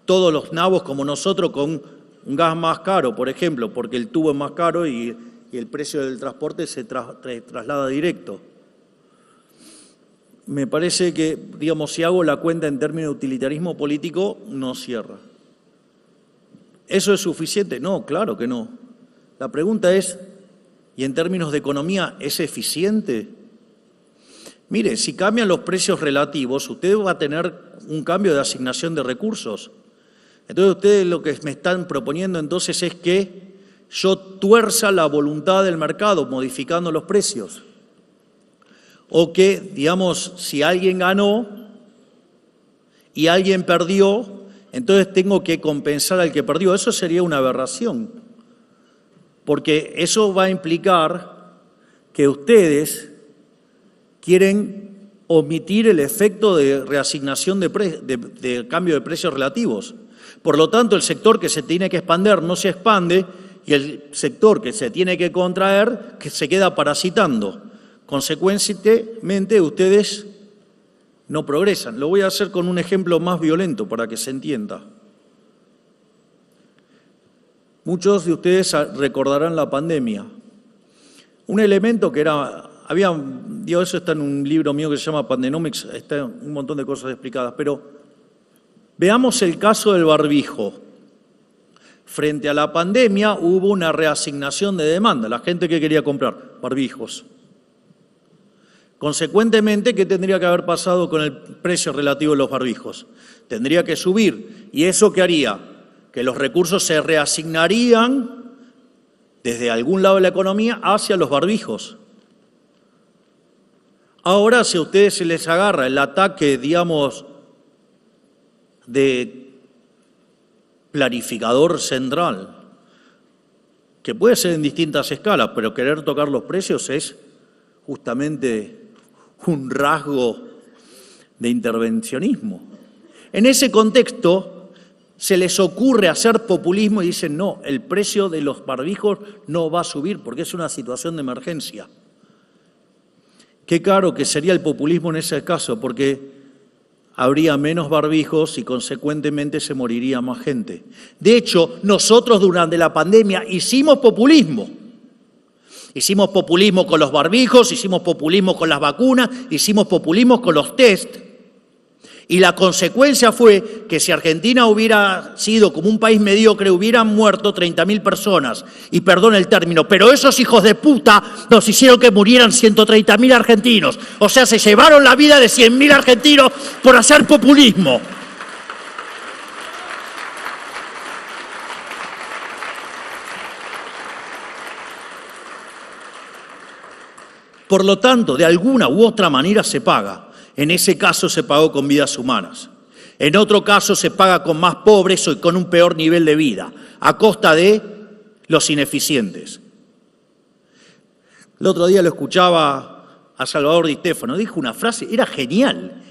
todos los nabos como nosotros con un gas más caro, por ejemplo, porque el tubo es más caro y el precio del transporte se traslada directo. Me parece que, digamos, si hago la cuenta en términos de utilitarismo político, no cierra. ¿Eso es suficiente? No, claro que no. La pregunta es, ¿y en términos de economía es eficiente? Mire, si cambian los precios relativos, usted va a tener un cambio de asignación de recursos. Entonces ustedes lo que me están proponiendo entonces es que yo tuerza la voluntad del mercado modificando los precios. O que, digamos, si alguien ganó y alguien perdió, entonces tengo que compensar al que perdió. Eso sería una aberración, porque eso va a implicar que ustedes quieren omitir el efecto de reasignación de cambio de precios relativos. Por lo tanto, el sector que se tiene que expandir no se expande y el sector que se tiene que contraer que se queda parasitando. Consecuentemente, ustedes no progresan. Lo voy a hacer con un ejemplo más violento para que se entienda. Muchos de ustedes recordarán la pandemia. Un elemento que eso está en un libro mío que se llama Pandenomics, está un montón de cosas explicadas, pero veamos el caso del barbijo. Frente a la pandemia hubo una reasignación de demanda, la gente que quería comprar barbijos. Consecuentemente, ¿qué tendría que haber pasado con el precio relativo de los barbijos? Tendría que subir. ¿Y eso qué haría? Que los recursos se reasignarían desde algún lado de la economía hacia los barbijos. Ahora, si a ustedes se les agarra el ataque, digamos, de planificador central, que puede ser en distintas escalas, pero querer tocar los precios es justamente un rasgo de intervencionismo. En ese contexto se les ocurre hacer populismo y dicen, no, el precio de los barbijos no va a subir porque es una situación de emergencia. Qué caro que sería el populismo en ese caso, porque habría menos barbijos y consecuentemente se moriría más gente. De hecho, nosotros durante la pandemia hicimos populismo. Hicimos populismo con los barbijos, hicimos populismo con las vacunas, hicimos populismo con los test. Y la consecuencia fue que si Argentina hubiera sido como un país mediocre, hubieran muerto 30.000 personas. Y perdón el término, pero esos hijos de puta nos hicieron que murieran 130.000 argentinos. O sea, se llevaron la vida de 100.000 argentinos por hacer populismo. Por lo tanto, de alguna u otra manera se paga. En ese caso se pagó con vidas humanas. En otro caso se paga con más pobres o con un peor nivel de vida, a costa de los ineficientes. El otro día lo escuchaba a Salvador Di Stéfano, dijo una frase, era genial.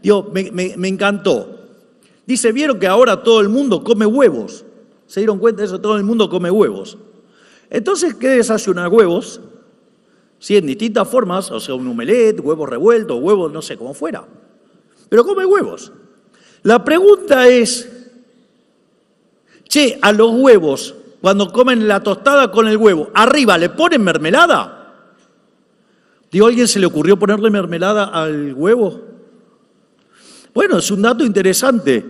Digo, me encantó. Dice, ¿vieron que ahora todo el mundo come huevos? ¿Se dieron cuenta de eso? Todo el mundo come huevos. Entonces, ¿qué desayunar huevos? Sí, en distintas formas, o sea, un omelette, huevos revueltos, huevos, no sé, como fuera. Pero come huevos. La pregunta es, che, a los huevos, cuando comen la tostada con el huevo, ¿arriba le ponen mermelada? Digo, ¿a alguien se le ocurrió ponerle mermelada al huevo? Bueno, es un dato interesante.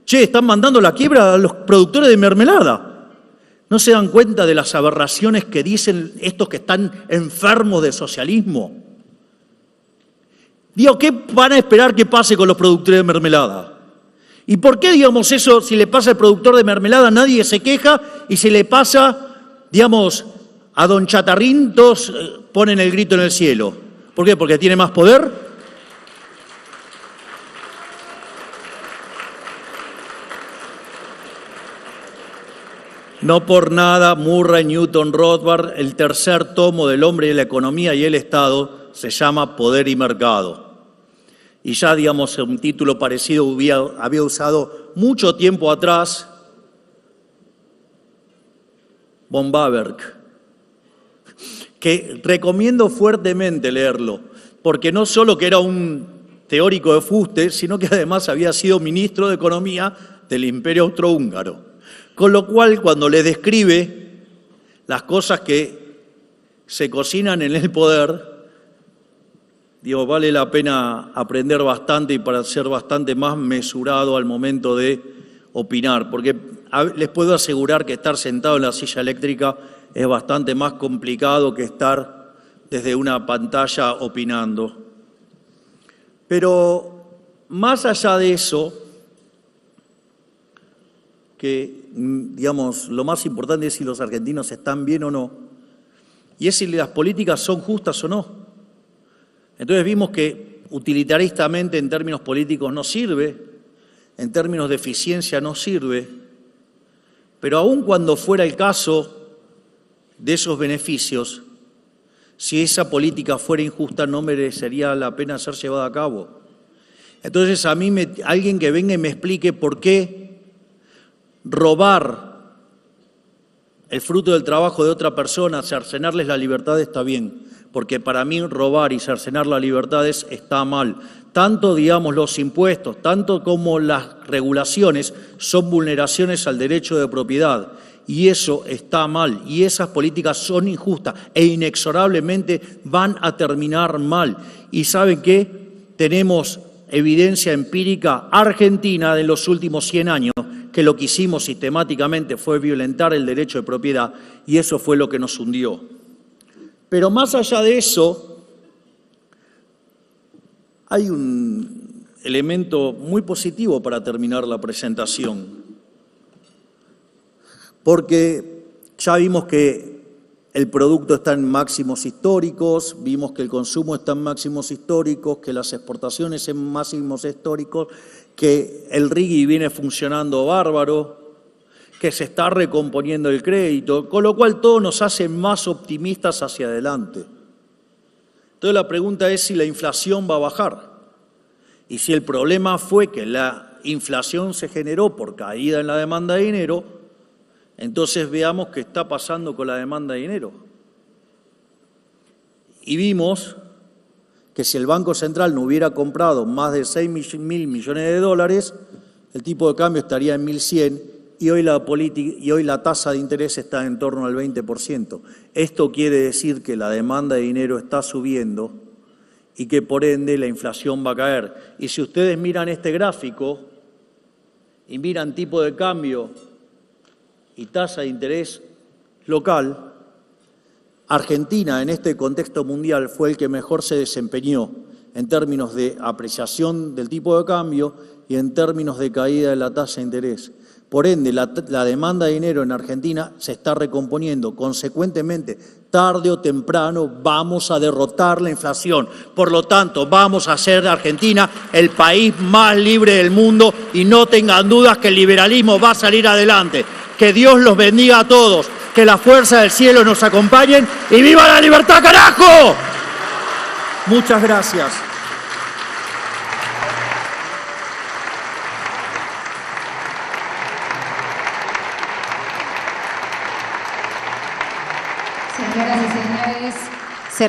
Che, están mandando la quiebra a los productores de mermelada. ¿No se dan cuenta de las aberraciones que dicen estos que están enfermos de socialismo? Digo, ¿qué van a esperar que pase con los productores de mermelada? ¿Y por qué, digamos, eso, si le pasa al productor de mermelada, nadie se queja, y si le pasa, digamos, a don Chatarrín, todos ponen el grito en el cielo? ¿Por qué? ¿Porque tiene más poder? No por nada, Murray, Newton, Rothbard, el tercer tomo del Hombre y la Economía y el Estado se llama Poder y Mercado. Y ya, digamos, un título parecido había usado mucho tiempo atrás von Bawerk, que recomiendo fuertemente leerlo, porque no solo que era un teórico de fuste, sino que además había sido ministro de Economía del Imperio Austrohúngaro. Con lo cual, cuando le describe las cosas que se cocinan en el poder, digo, vale la pena aprender bastante y para ser bastante más mesurado al momento de opinar, porque les puedo asegurar que estar sentado en la silla eléctrica es bastante más complicado que estar desde una pantalla opinando. Pero más allá de eso, que, digamos, lo más importante es si los argentinos están bien o no, y es si las políticas son justas o no. Entonces vimos que utilitaristamente en términos políticos no sirve, en términos de eficiencia no sirve, pero aun cuando fuera el caso de esos beneficios, si esa política fuera injusta no merecería la pena ser llevada a cabo. Entonces a mí alguien que venga y me explique por qué robar el fruto del trabajo de otra persona, cercenarles la libertad está bien, porque para mí robar y cercenar las libertades está mal. Tanto, digamos, los impuestos, tanto como las regulaciones son vulneraciones al derecho de propiedad, y eso está mal, y esas políticas son injustas e inexorablemente van a terminar mal. ¿Y saben qué? Tenemos evidencia empírica argentina de los últimos 100 años, que lo que hicimos sistemáticamente fue violentar el derecho de propiedad, y eso fue lo que nos hundió. Pero más allá de eso, hay un elemento muy positivo para terminar la presentación, porque ya vimos que el producto está en máximos históricos, vimos que el consumo está en máximos históricos, que las exportaciones en máximos históricos, que el RIGI viene funcionando bárbaro, que se está recomponiendo el crédito, con lo cual todo nos hace más optimistas hacia adelante. Entonces la pregunta es si la inflación va a bajar. Y si el problema fue que la inflación se generó por caída en la demanda de dinero, entonces veamos qué está pasando con la demanda de dinero. Y vimos que si el Banco Central no hubiera comprado más de 6.000 millones de dólares, el tipo de cambio estaría en 1.100 y hoy la tasa de interés está en torno al 20%. Esto quiere decir que la demanda de dinero está subiendo y que por ende la inflación va a caer. Y si ustedes miran este gráfico y miran tipo de cambio y tasa de interés local, Argentina en este contexto mundial fue el que mejor se desempeñó en términos de apreciación del tipo de cambio y en términos de caída de la tasa de interés. Por ende, la demanda de dinero en Argentina se está recomponiendo. Consecuentemente, tarde o temprano vamos a derrotar la inflación. Por lo tanto, vamos a hacer de Argentina el país más libre del mundo y no tengan dudas que el liberalismo va a salir adelante. Que Dios los bendiga a todos, que la fuerza del cielo nos acompañen y ¡viva la libertad, carajo! Muchas gracias. Señoras y señores, se